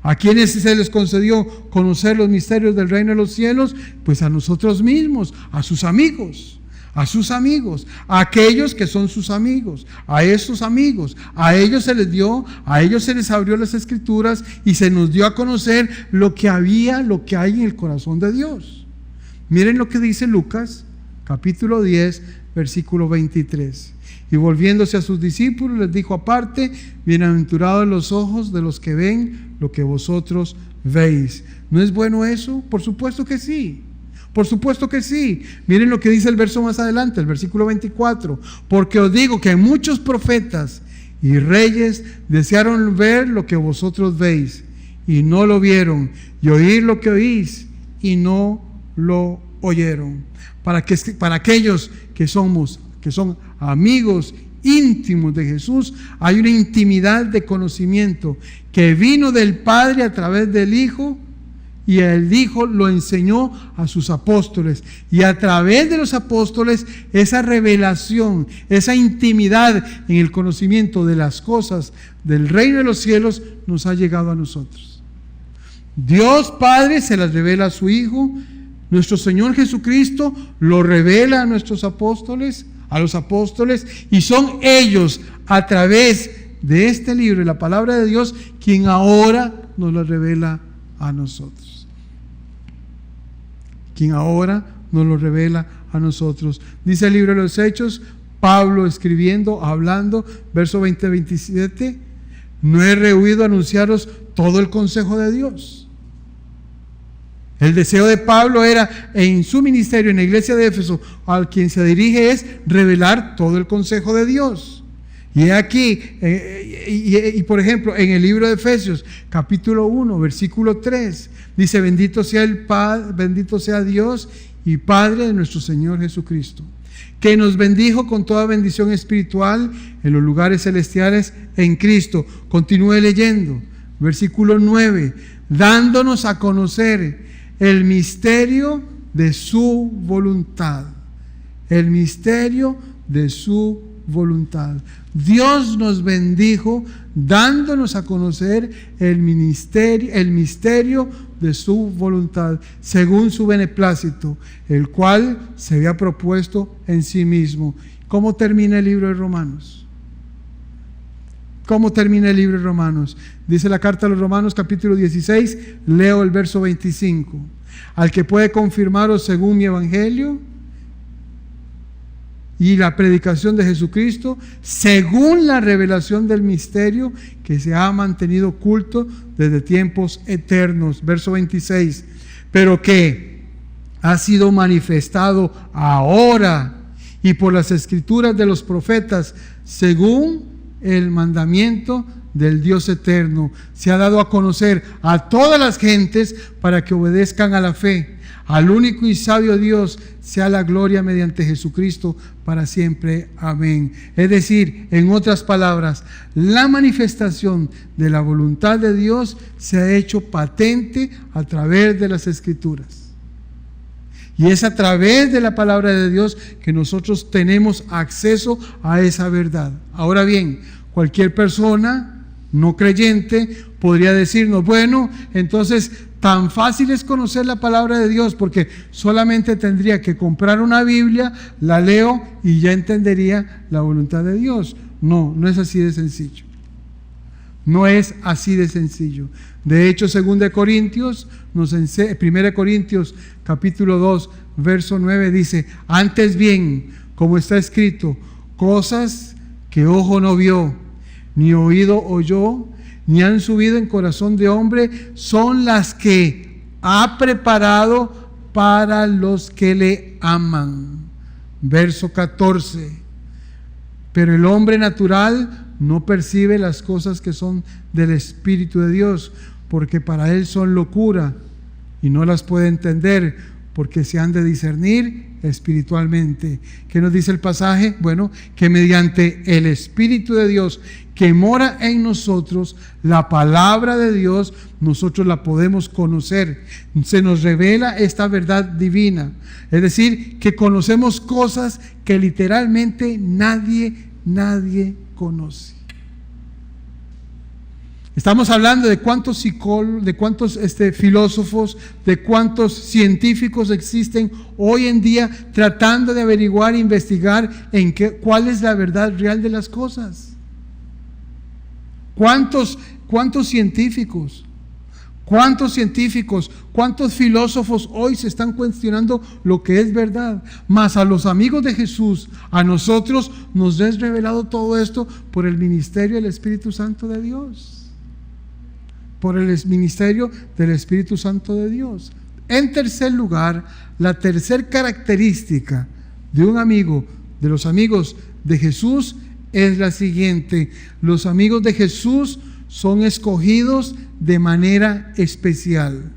¿A quienes se les concedió conocer los misterios del reino de los cielos? Pues a nosotros mismos, a sus amigos, a aquellos que son sus amigos, a esos amigos. A ellos se les dio, a ellos se les abrió las escrituras y se nos dio a conocer lo que hay en el corazón de Dios. Miren lo que dice Lucas, capítulo 10, versículo 23. Y volviéndose a sus discípulos les dijo aparte: bienaventurados los ojos de los que ven lo que vosotros veis. ¿No es bueno eso? Por supuesto que sí. Por supuesto que sí. Miren lo que dice el verso más adelante, el versículo 24. Porque os digo que muchos profetas y reyes desearon ver lo que vosotros veis y no lo vieron, y oír lo que oís y no lo oyeron. Para aquellos que son amigos íntimos de Jesús, hay una intimidad de conocimiento que vino del Padre a través del Hijo, y el Hijo lo enseñó a sus apóstoles, y a través de los apóstoles esa revelación, esa intimidad en el conocimiento de las cosas del reino de los cielos nos ha llegado a nosotros. Dios Padre se las revela a su Hijo, nuestro Señor Jesucristo lo revela a nuestros apóstoles, a los apóstoles, y son ellos a través de este libro y la palabra de Dios quien ahora nos lo revela a nosotros. Quien ahora nos lo revela a nosotros. Dice el libro de los Hechos, Pablo escribiendo, hablando, verso 20-27, no he rehuido anunciaros todo el consejo de Dios. El deseo de Pablo era, en su ministerio en la iglesia de Éfeso, al quien se dirige es revelar todo el consejo de Dios. Y aquí, por ejemplo, en el libro de Efesios, capítulo 1, versículo 3, dice: bendito sea Dios y Padre de nuestro Señor Jesucristo, que nos bendijo con toda bendición espiritual en los lugares celestiales en Cristo. Continúe leyendo, versículo 9, dándonos a conocer el misterio de su voluntad. El misterio de su voluntad. Dios nos bendijo dándonos a conocer el misterio de su voluntad, según su beneplácito, el cual se había propuesto en sí mismo. ¿Cómo termina el libro de Romanos? ¿Cómo termina el libro de Romanos? Dice la carta a los Romanos, capítulo 16, leo el verso 25. Al que puede confirmaros según mi evangelio y la predicación de Jesucristo, según la revelación del misterio que se ha mantenido oculto desde tiempos eternos. Verso 26. Pero que ha sido manifestado ahora y por las escrituras de los profetas, según el mandamiento del Dios eterno, se ha dado a conocer a todas las gentes para que obedezcan a la fe. Al único y sabio Dios sea la gloria mediante Jesucristo para siempre. Amén. Es decir, en otras palabras, la manifestación de la voluntad de Dios se ha hecho patente a través de las Escrituras. Y es a través de la palabra de Dios que nosotros tenemos acceso a esa verdad. Ahora bien, cualquier persona no creyente podría decirnos, bueno, entonces tan fácil es conocer la palabra de Dios porque solamente tendría que comprar una Biblia, la leo y ya entendería la voluntad de Dios. No, no es así de sencillo. No es así de sencillo. De hecho, 1 Corintios capítulo 2, verso 9 dice, antes bien, como está escrito, cosas que ojo no vio, ni oído oyó, ni han subido en corazón de hombre, son las que ha preparado para los que le aman. Verso 14. Pero el hombre natural no percibe las cosas que son del Espíritu de Dios, porque para él son locura y no las puede entender, porque se han de discernir espiritualmente. ¿Qué nos dice el pasaje? Bueno, que mediante el Espíritu de Dios que mora en nosotros, la palabra de Dios, nosotros la podemos conocer. Se nos revela esta verdad divina. Es decir, que conocemos cosas que literalmente nadie conoce. Estamos hablando de cuántos psicólogos, de cuántos filósofos, de cuántos científicos existen hoy en día tratando de averiguar e investigar cuál es la verdad real de las cosas. ¿Cuántos científicos? ¿Cuántos filósofos hoy se están cuestionando lo que es verdad? Mas a los amigos de Jesús, a nosotros nos es revelado todo esto por el ministerio del Espíritu Santo de Dios. Por el ministerio del Espíritu Santo de Dios. En tercer lugar, la tercer característica de un amigo, de los amigos de Jesús, es la siguiente: los amigos de Jesús son escogidos de manera especial.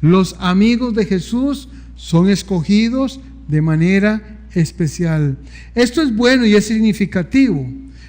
Los amigos de Jesús son escogidos de manera especial. Esto es bueno y es significativo,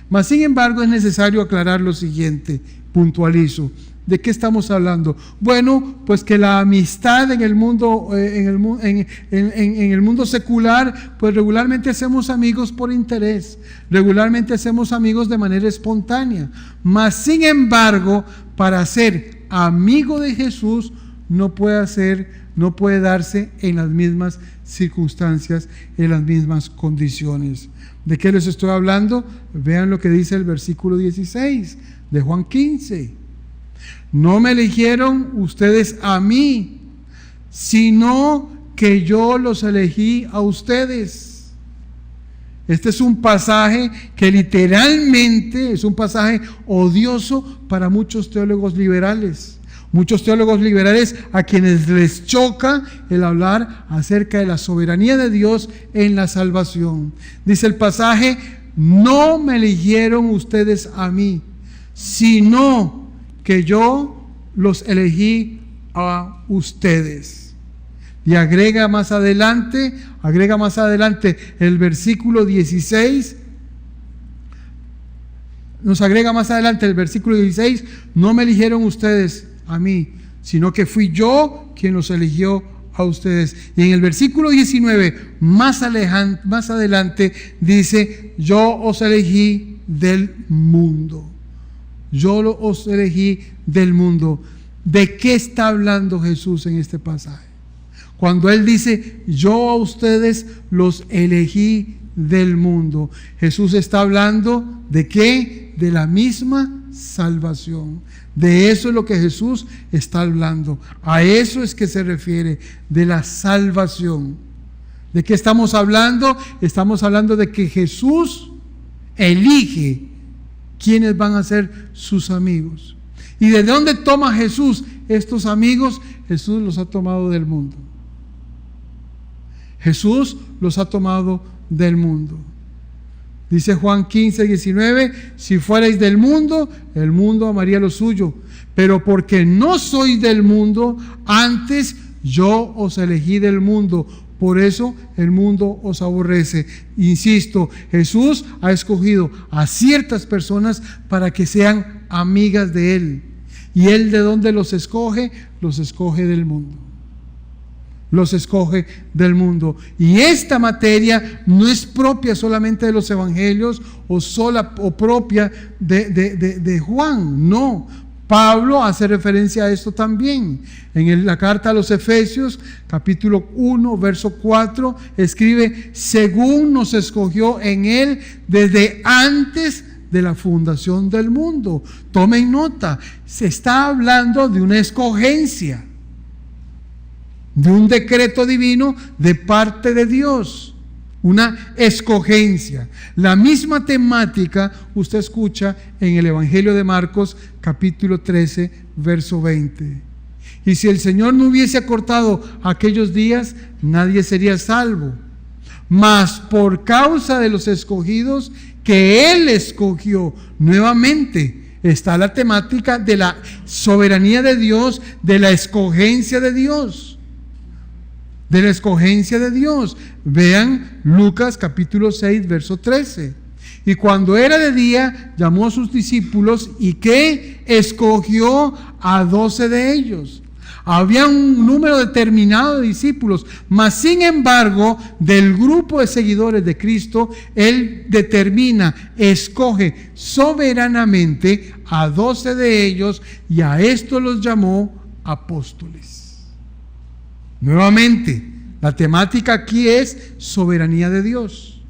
mas sin embargo es necesario aclarar lo siguiente. Puntualizo. ¿De qué estamos hablando? Bueno, pues que la amistad en el mundo, en el mundo secular, pues regularmente hacemos amigos por interés, regularmente hacemos amigos de manera espontánea. Mas sin embargo, para ser amigo de Jesús no puede darse en las mismas circunstancias, en las mismas condiciones. ¿De qué les estoy hablando? Vean lo que dice el versículo 16 de Juan 15. No me eligieron ustedes a mí, sino que yo los elegí a ustedes. Este es un pasaje que literalmente es un pasaje odioso para muchos teólogos liberales. Muchos teólogos liberales a quienes les choca el hablar acerca de la soberanía de Dios en la salvación. Dice el pasaje, no me eligieron ustedes a mí, sino que yo los elegí a ustedes. Y agrega más adelante el versículo 16. Nos agrega más adelante el versículo 16, no me eligieron ustedes a mí, sino que fui yo quien los eligió a ustedes. Y en el versículo 19, más adelante, dice, yo os elegí del mundo. Yo os elegí del mundo. ¿De qué está hablando Jesús en este pasaje? Cuando Él dice, yo a ustedes los elegí del mundo. Jesús está hablando ¿de qué? De la misma salvación. De eso es lo que Jesús está hablando. A eso es que se refiere, de la salvación. ¿De qué estamos hablando? Estamos hablando de que Jesús elige quiénes van a ser sus amigos. ¿Y de dónde toma Jesús estos amigos? Jesús los ha tomado del mundo. Jesús los ha tomado del mundo. Dice Juan 15:19, si fuerais del mundo, el mundo amaría lo suyo. Pero porque no sois del mundo, antes yo os elegí del mundo. Por eso el mundo os aborrece. Insisto, Jesús ha escogido a ciertas personas para que sean amigas de Él. ¿Y Él de dónde los escoge? Los escoge del mundo. Los escoge del mundo. Y esta materia no es propia solamente de los evangelios o propia de Juan. No. Pablo hace referencia a esto también. En la carta a los Efesios, capítulo 1, verso 4, escribe, según nos escogió en Él desde antes de la fundación del mundo. Tomen nota, se está hablando de una escogencia, de un decreto divino de parte de Dios. Una escogencia. La misma temática usted escucha en el Evangelio de Marcos, capítulo 13, verso 20. Y si el Señor no hubiese acortado aquellos días, nadie sería salvo. Mas por causa de los escogidos que Él escogió, nuevamente está la temática de la soberanía de Dios, de la escogencia de Dios. De la escogencia de Dios. Vean Lucas capítulo 6, verso 13. Y cuando era de día, llamó a sus discípulos y que escogió a 12 de ellos. Había un número determinado de discípulos, mas sin embargo, del grupo de seguidores de Cristo, Él determina, escoge soberanamente a 12 de ellos y a estos los llamó apóstoles. Nuevamente, la temática aquí es soberanía de Dios.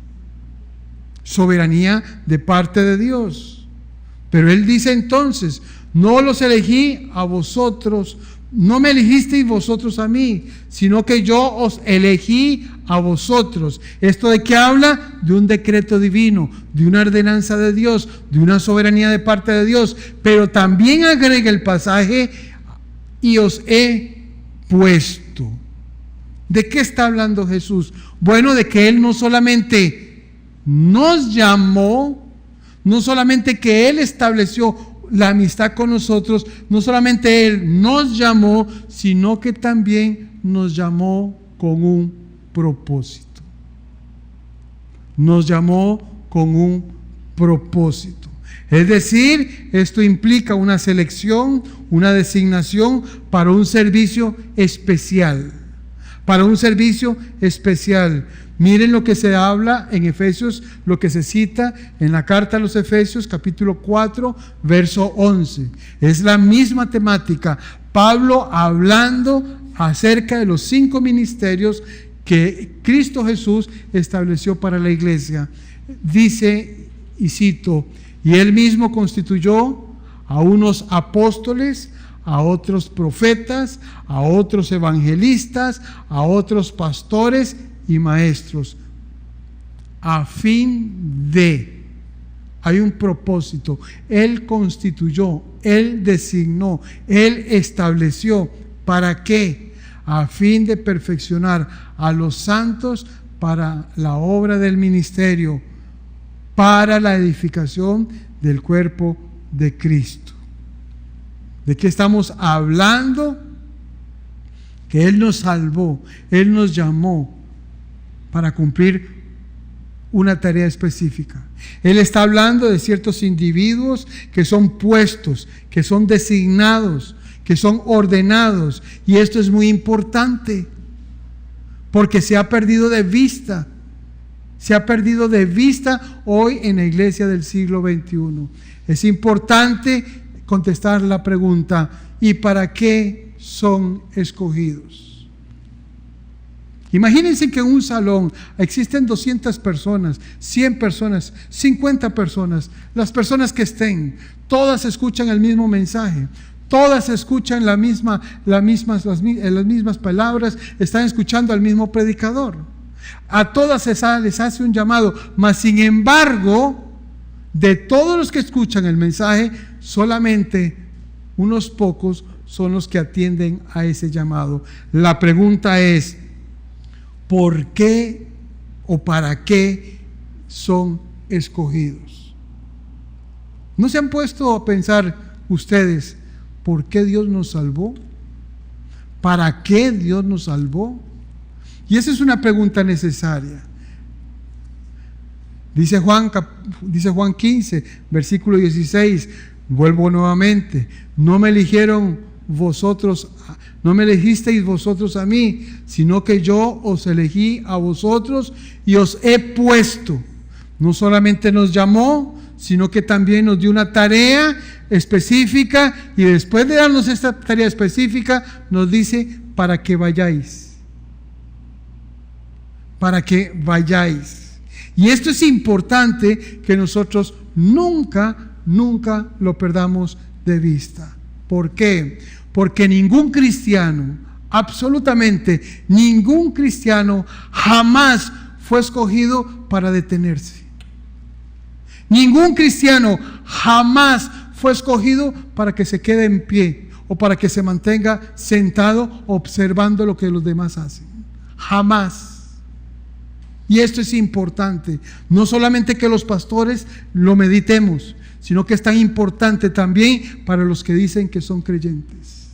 Soberanía de parte de Dios. Pero Él dice entonces, no los elegí a vosotros, no me elegisteis vosotros a mí, sino que yo os elegí a vosotros. ¿Esto de qué habla? De un decreto divino, de una ordenanza de Dios, de una soberanía de parte de Dios. Pero también agrega el pasaje, y os he puesto. ¿De qué está hablando Jesús? Bueno, de que Él no solamente nos llamó, no solamente que Él estableció la amistad con nosotros, no solamente Él nos llamó, sino que también nos llamó con un propósito. Nos llamó con un propósito. Es decir, esto implica una selección, una designación para un servicio especial. Para un servicio especial. Miren lo que se habla en Efesios, lo que se cita en la carta a los Efesios, capítulo 4, verso 11. Es la misma temática. Pablo hablando acerca de los 5 ministerios que Cristo Jesús estableció para la iglesia. Dice, y cito, y Él mismo constituyó a unos apóstoles, a otros profetas, a otros evangelistas, a otros pastores y maestros, a fin de, hay un propósito, Él constituyó, Él designó, Él estableció, ¿para qué? A fin de perfeccionar a los santos para la obra del ministerio, para la edificación del cuerpo de Cristo. ¿De qué estamos hablando? Que Él nos salvó, Él nos llamó para cumplir una tarea específica. Él está hablando de ciertos individuos que son puestos, que son designados, que son ordenados. Y esto es muy importante, porque se ha perdido de vista Se ha perdido de vista hoy en la iglesia del siglo XXI. Es importante contestar la pregunta: ¿y para qué son escogidos? Imagínense que en un salón existen 200 personas, 100 personas, 50 personas. Las personas que estén, todas escuchan el mismo mensaje, todas escuchan las mismas palabras, están escuchando al mismo predicador. A todas les hace un llamado, mas sin embargo, de todos los que escuchan el mensaje, solamente unos pocos son los que atienden a ese llamado. La pregunta es: ¿por qué o para qué son escogidos? ¿No se han puesto a pensar ustedes por qué Dios nos salvó? ¿Para qué Dios nos salvó? Y esa es una pregunta necesaria. Dice Juan 15, versículo 16, vuelvo nuevamente: no me elegisteis vosotros a mí, sino que yo os elegí a vosotros y os he puesto. No solamente nos llamó, sino que también nos dio una tarea específica, y después de darnos esta tarea específica nos dice: para que vayáis. Para que vayáis. Y esto es importante que nosotros nunca lo perdamos de vista. ¿Por qué? Porque ningún cristiano, absolutamente ningún cristiano, jamás fue escogido para detenerse. Ningún cristiano jamás fue escogido para que se quede en pie o para que se mantenga sentado observando lo que los demás hacen. Jamás. Y esto es importante, no solamente que los pastores lo meditemos, sino que es tan importante también para los que dicen que son creyentes.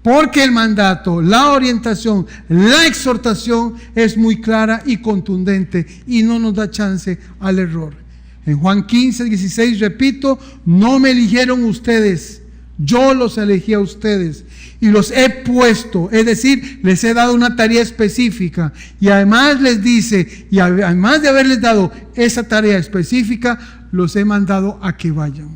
Porque el mandato, la orientación, la exhortación es muy clara y contundente y no nos da chance al error. En Juan 15, 16, repito: no me eligieron ustedes, yo los elegí a ustedes y los he puesto, es decir, les he dado una tarea específica, y además les dice, y además de haberles dado esa tarea específica, los he mandado a que vayan.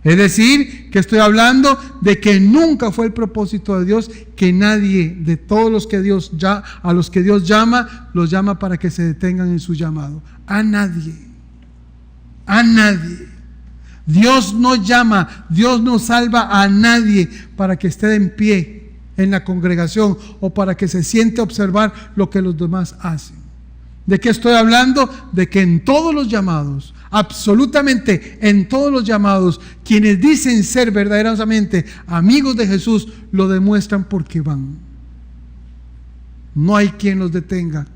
Es decir, que estoy hablando de que nunca fue el propósito de Dios que nadie de todos los que a los que Dios llama, los llama para que se detengan en su llamado. A nadie. A nadie. Dios no llama, Dios no salva a nadie para que esté en pie en la congregación o para que se siente a observar lo que los demás hacen. ¿De qué estoy hablando? De que en todos los llamados, absolutamente en todos los llamados, quienes dicen ser verdaderamente amigos de Jesús, lo demuestran porque van. No hay quien los detenga.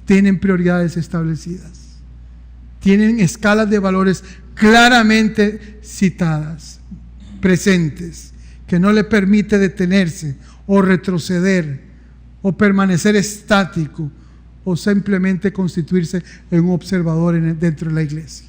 Tienen prioridades establecidas. Tienen escalas de valores claramente citadas, presentes, que no le permite detenerse o retroceder o permanecer estático o simplemente constituirse en un observador dentro de la iglesia.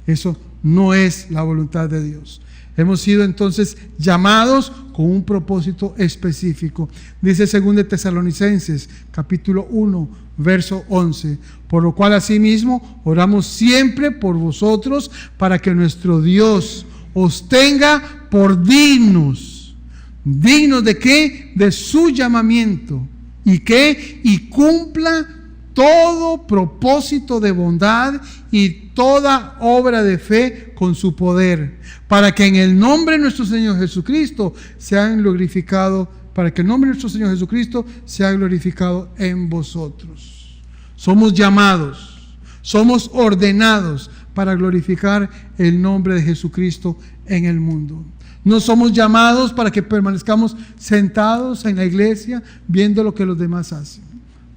Eso no es la voluntad de Dios. Hemos sido entonces llamados con un propósito específico. Dice 2 Tesalonicenses, capítulo 1, verso 11: por lo cual asimismo oramos siempre por vosotros, para que nuestro Dios os tenga por dignos. ¿Dignos de qué? De su llamamiento. ¿Y qué? Y cumpla todo propósito de bondad y toda obra de fe con su poder, para que en el nombre de nuestro Señor Jesucristo sean glorificados, para que el nombre de nuestro Señor Jesucristo sea glorificado en vosotros. Somos llamados, somos ordenados para glorificar el nombre de Jesucristo en el mundo. No somos llamados para que permanezcamos sentados en la iglesia viendo lo que los demás hacen.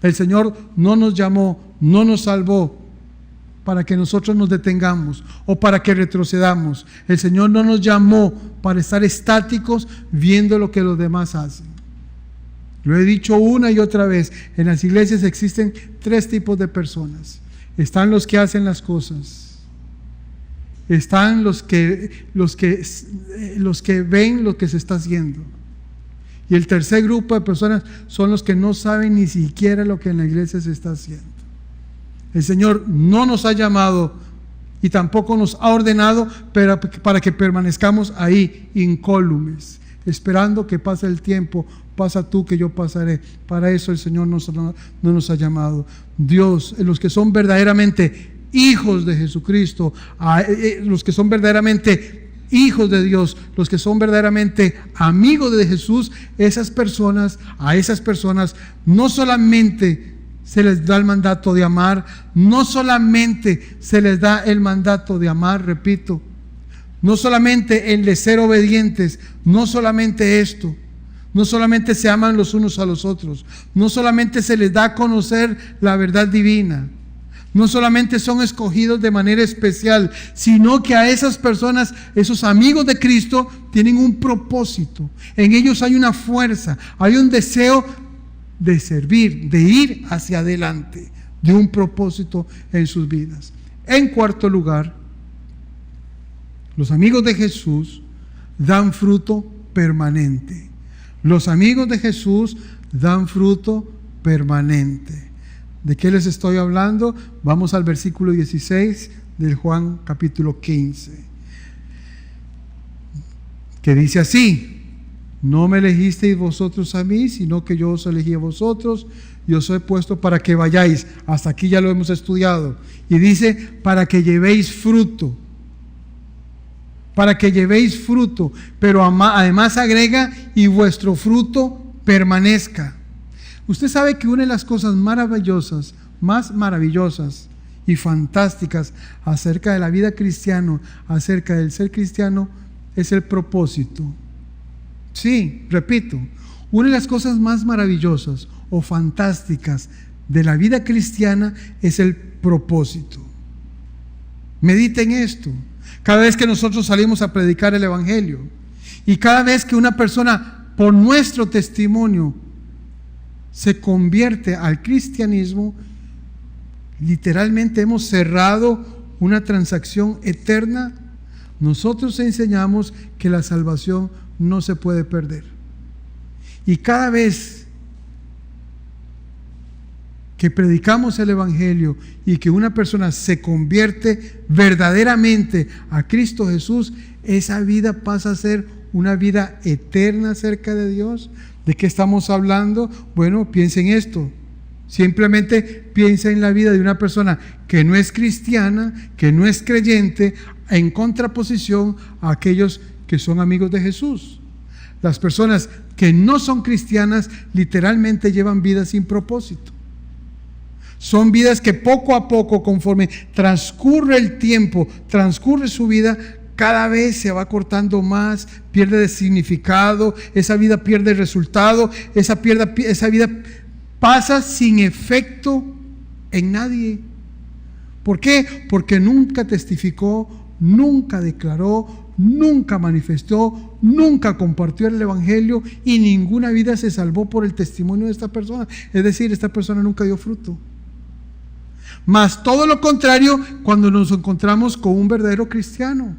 El Señor no nos llamó, no nos salvó para que nosotros nos detengamos o para que retrocedamos. El Señor no nos llamó para estar estáticos viendo lo que los demás hacen. Lo he dicho una y otra vez, en las iglesias existen 3 tipos de personas. Están los que hacen las cosas. Están los que ven lo que se está haciendo. Y el tercer grupo de personas son los que no saben ni siquiera lo que en la iglesia se está haciendo. El Señor no nos ha llamado y tampoco nos ha ordenado para que permanezcamos ahí incólumes, esperando que pase el tiempo. Pasa tú que yo pasaré. Para eso el Señor no nos ha llamado. Dios, los que son verdaderamente hijos de Jesucristo, los que son verdaderamente hijos de Dios, los que son verdaderamente amigos de Jesús, a esas personas no solamente se les da el mandato de amar, no solamente se les da el mandato de amar, repito, no solamente el de ser obedientes, no solamente esto, no solamente se aman los unos a los otros, no solamente se les da a conocer la verdad divina, no solamente son escogidos de manera especial, sino que a esas personas, esos amigos de Cristo, tienen un propósito. En ellos hay una fuerza, hay un deseo de servir, de ir hacia adelante, de un propósito en sus vidas. En cuarto lugar, los amigos de Jesús dan fruto permanente. Los amigos de Jesús dan fruto permanente. ¿De qué les estoy hablando? Vamos al versículo 16 del Juan capítulo 15, que dice así: no me elegisteis vosotros a mí, sino que yo os elegí a vosotros, y os he puesto para que vayáis. Hasta aquí ya lo hemos estudiado. Y dice, para que llevéis fruto. Para que llevéis fruto. Pero además agrega, y vuestro fruto permanezca. Usted sabe que una de las cosas maravillosas, más maravillosas y fantásticas acerca de la vida cristiana, acerca del ser cristiano, es el propósito. Sí, repito, una de las cosas más maravillosas o fantásticas de la vida cristiana es el propósito. Mediten esto. Cada vez que nosotros salimos a predicar el Evangelio y cada vez que una persona, por nuestro testimonio, se convierte al cristianismo, literalmente hemos cerrado una transacción eterna. Nosotros enseñamos que la salvación no se puede perder. Y cada vez que predicamos el Evangelio y que una persona se convierte verdaderamente a Cristo Jesús, esa vida pasa a ser una vida eterna cerca de Dios. ¿De qué estamos hablando? Bueno, piensa en esto. Simplemente piensa en la vida de una persona que no es cristiana, que no es creyente, en contraposición a aquellos que son amigos de Jesús. Las personas que no son cristianas literalmente llevan vidas sin propósito. Son vidas que poco a poco, conforme transcurre el tiempo, transcurre su vida, cada vez se va cortando más, pierde de significado, esa vida pierde resultado, esa vida pasa sin efecto en nadie. ¿Por qué? Porque nunca testificó, nunca declaró, nunca manifestó, nunca compartió el Evangelio y ninguna vida se salvó por el testimonio de esta persona. Es decir, esta persona nunca dio fruto. Más todo lo contrario cuando nos encontramos con un verdadero cristiano,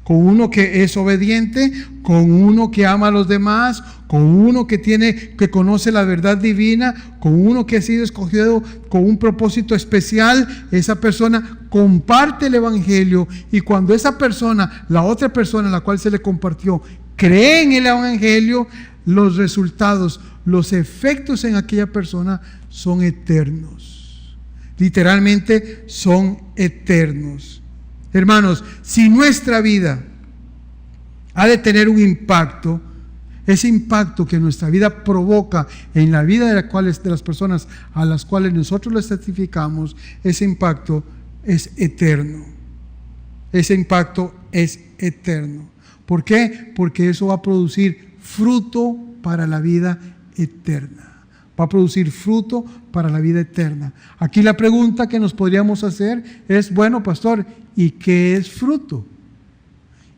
con uno que es obediente, con uno que ama a los demás, con uno que conoce la verdad divina, con uno que ha sido escogido con un propósito especial. Esa persona comparte el Evangelio, y cuando esa persona, la otra persona a la cual se le compartió, cree en el Evangelio, los resultados, los efectos en aquella persona son eternos. Literalmente son eternos. Hermanos, si nuestra vida ha de tener un impacto, ese impacto que nuestra vida provoca en la vida de las personas a las cuales nosotros les testificamos, ese impacto es eterno. Ese impacto es eterno. ¿Por qué? Porque eso va a producir fruto para la vida eterna. Va a producir fruto para la vida eterna. Aquí la pregunta que nos podríamos hacer es, bueno, pastor, ¿y qué es fruto?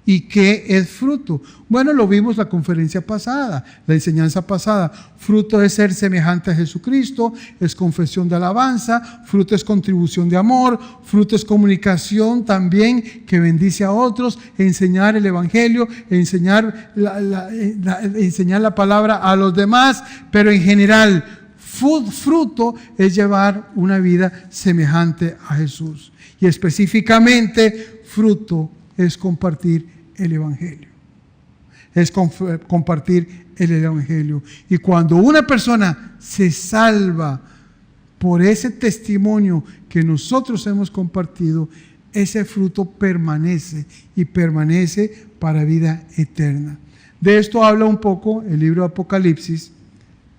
¿Y qué es fruto? Bueno, lo vimos la conferencia pasada, la enseñanza pasada. Fruto es ser semejante a Jesucristo, es confesión de alabanza, fruto es contribución de amor, fruto es comunicación también que bendice a otros, enseñar el evangelio, enseñar la palabra a los demás, pero en general, fruto es llevar una vida semejante a Jesús. Y específicamente, fruto es compartir el evangelio. Es compartir el evangelio. Y cuando una persona se salva por ese testimonio que nosotros hemos compartido, ese fruto permanece y permanece para vida eterna. De esto habla un poco el libro de Apocalipsis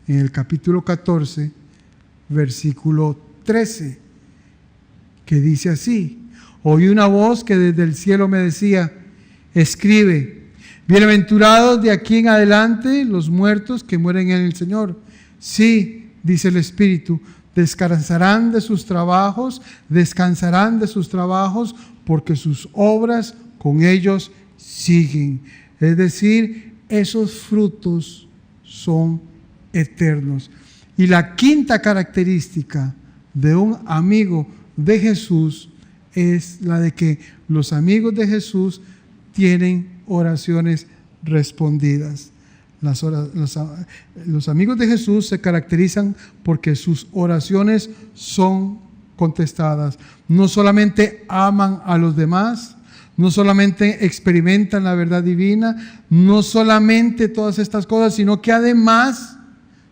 en el capítulo 14, versículo 13, que dice así: oí una voz que desde el cielo me decía: escribe, bienaventurados de aquí en adelante los muertos que mueren en el Señor. Sí, dice el Espíritu, descansarán de sus trabajos, porque sus obras con ellos siguen. Es decir, esos frutos son eternos. Y la quinta característica de un amigo de Jesús es la de que los amigos de Jesús tienen oraciones respondidas. Los amigos de Jesús se caracterizan porque sus oraciones son contestadas. No solamente aman a los demás, no solamente experimentan la verdad divina, no solamente todas estas cosas, sino que además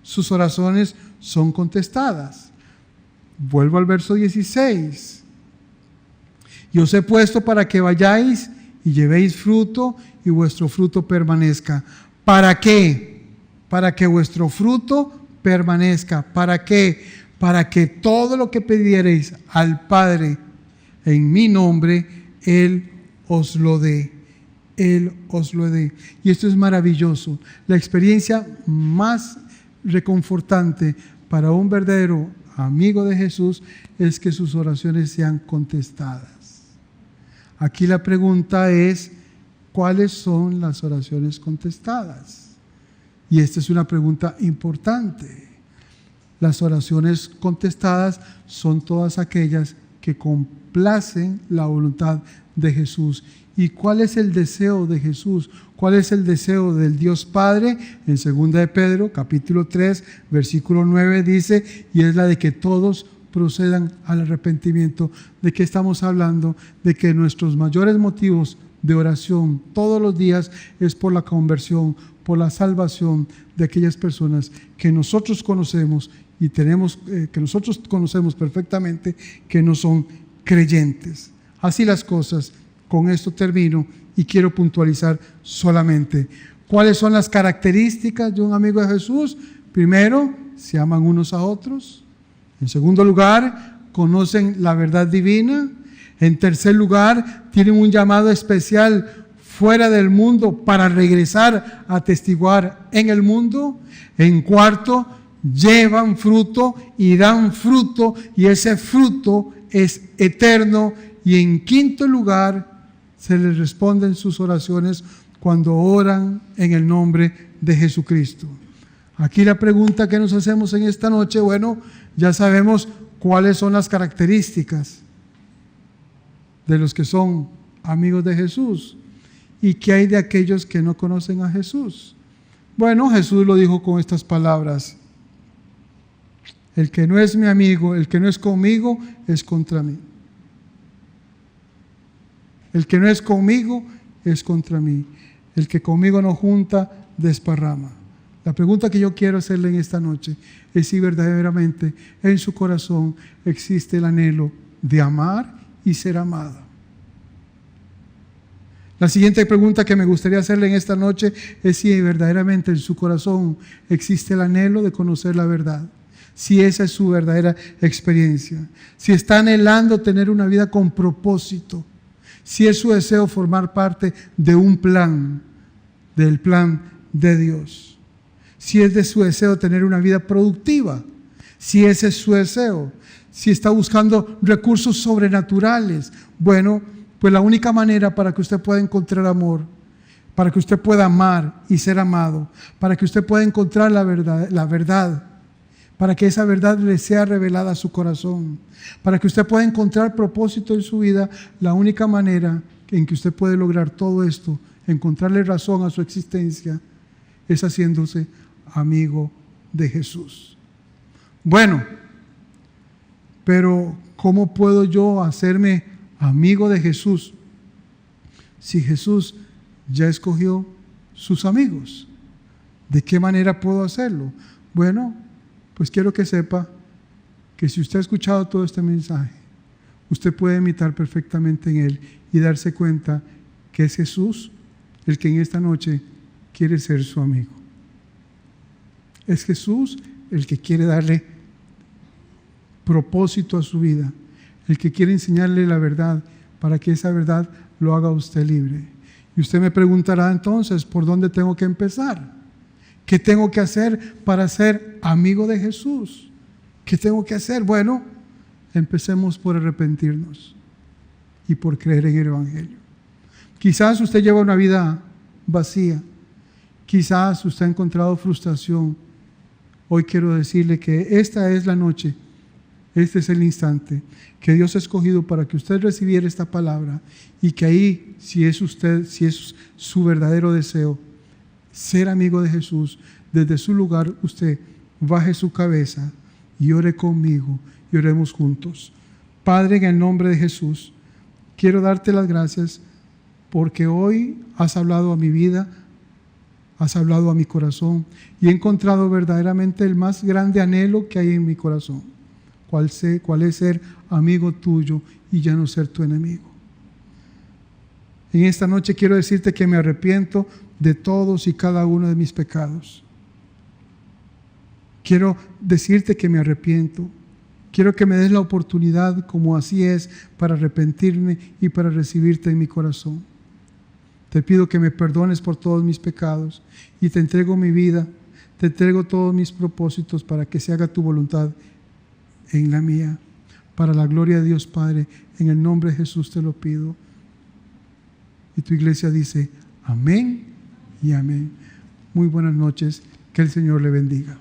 sus oraciones son contestadas. Vuelvo al verso 16. Y os he puesto para que vayáis y llevéis fruto y vuestro fruto permanezca. ¿Para qué? Para que vuestro fruto permanezca. ¿Para qué? Para que todo lo que pidiereis al Padre en mi nombre, Él os lo dé. Él os lo dé. Y esto es maravilloso. La experiencia más reconfortante para un verdadero amigo de Jesús es que sus oraciones sean contestadas. Aquí la pregunta es: ¿cuáles son las oraciones contestadas? Y esta es una pregunta importante. Las oraciones contestadas son todas aquellas que complacen la voluntad de Jesús. ¿Y cuál es el deseo de Jesús? ¿Cuál es el deseo del Dios Padre? En 2 de Pedro, capítulo 3, versículo 9 dice: y es la de que todos procedan al arrepentimiento. ¿De qué estamos hablando? De que nuestros mayores motivos de oración todos los días es por la conversión, por la salvación de aquellas personas que nosotros conocemos y que nosotros conocemos perfectamente, que no son creyentes. Así las cosas. Con esto termino y quiero puntualizar solamente cuáles son las características de un amigo de Jesús. Primero, se aman unos a otros. En segundo lugar, conocen la verdad divina. En tercer lugar, tienen un llamado especial fuera del mundo para regresar a testiguar en el mundo. En cuarto, llevan fruto y dan fruto, y ese fruto es eterno. Y en quinto lugar, se les responden sus oraciones cuando oran en el nombre de Jesucristo. Aquí la pregunta que nos hacemos en esta noche, bueno, ya sabemos cuáles son las características de los que son amigos de Jesús. ¿Y qué hay de aquellos que no conocen a Jesús? Bueno, Jesús lo dijo con estas palabras: el que no es mi amigo, el que no es conmigo, es contra mí. El que no es conmigo, es contra mí. El que conmigo no junta, desparrama. La pregunta que yo quiero hacerle en esta noche es si verdaderamente en su corazón existe el anhelo de amar y ser amado. La siguiente pregunta que me gustaría hacerle en esta noche es si verdaderamente en su corazón existe el anhelo de conocer la verdad. Si esa es su verdadera experiencia. Si está anhelando tener una vida con propósito. Si es su deseo formar parte de un plan, del plan de Dios. Si es de su deseo tener una vida productiva. Si ese es su deseo. Si está buscando recursos sobrenaturales. Bueno, Pues la única manera para que usted pueda encontrar amor, para que usted pueda amar y ser amado, para que usted pueda encontrar la verdad, para que esa verdad le sea revelada a su corazón, para que usted pueda encontrar propósito en su vida, la única manera en que usted puede lograr todo esto, encontrarle razón a su existencia, es haciéndose amigo de Jesús. Bueno, pero ¿cómo puedo yo hacerme amigo de Jesús si Jesús ya escogió sus amigos? ¿De qué manera puedo hacerlo? Bueno, pues quiero que sepa que si usted ha escuchado todo este mensaje, usted puede imitar perfectamente en él y darse cuenta que es Jesús el que en esta noche quiere ser su amigo. Es Jesús el que quiere darle propósito a su vida, el que quiere enseñarle la verdad para que esa verdad lo haga a usted libre. Y usted me preguntará entonces, ¿por dónde tengo que empezar? ¿Qué tengo que hacer para ser amigo de Jesús? ¿Qué tengo que hacer? Bueno, empecemos por arrepentirnos y por creer en el Evangelio. Quizás usted lleva una vida vacía, quizás usted ha encontrado frustración. Hoy quiero decirle que esta es la noche, este es el instante que Dios ha escogido para que usted recibiera esta palabra y que ahí, si es su verdadero deseo, ser amigo de Jesús, desde su lugar usted baje su cabeza y ore conmigo y oremos juntos. Padre, en el nombre de Jesús, quiero darte las gracias porque hoy has hablado a mi vida, has hablado a mi corazón y he encontrado verdaderamente el más grande anhelo que hay en mi corazón. ¿Cuál es ser amigo tuyo y ya no ser tu enemigo? En esta noche quiero decirte que me arrepiento de todos y cada uno de mis pecados. Quiero decirte que me arrepiento. Quiero que me des la oportunidad, como así es, para arrepentirme y para recibirte en mi corazón. Te pido que me perdones por todos mis pecados y te entrego mi vida, te entrego todos mis propósitos para que se haga tu voluntad en la mía. Para la gloria de Dios Padre, en el nombre de Jesús te lo pido. Y tu iglesia dice amén y amén. Muy buenas noches, que el Señor le bendiga.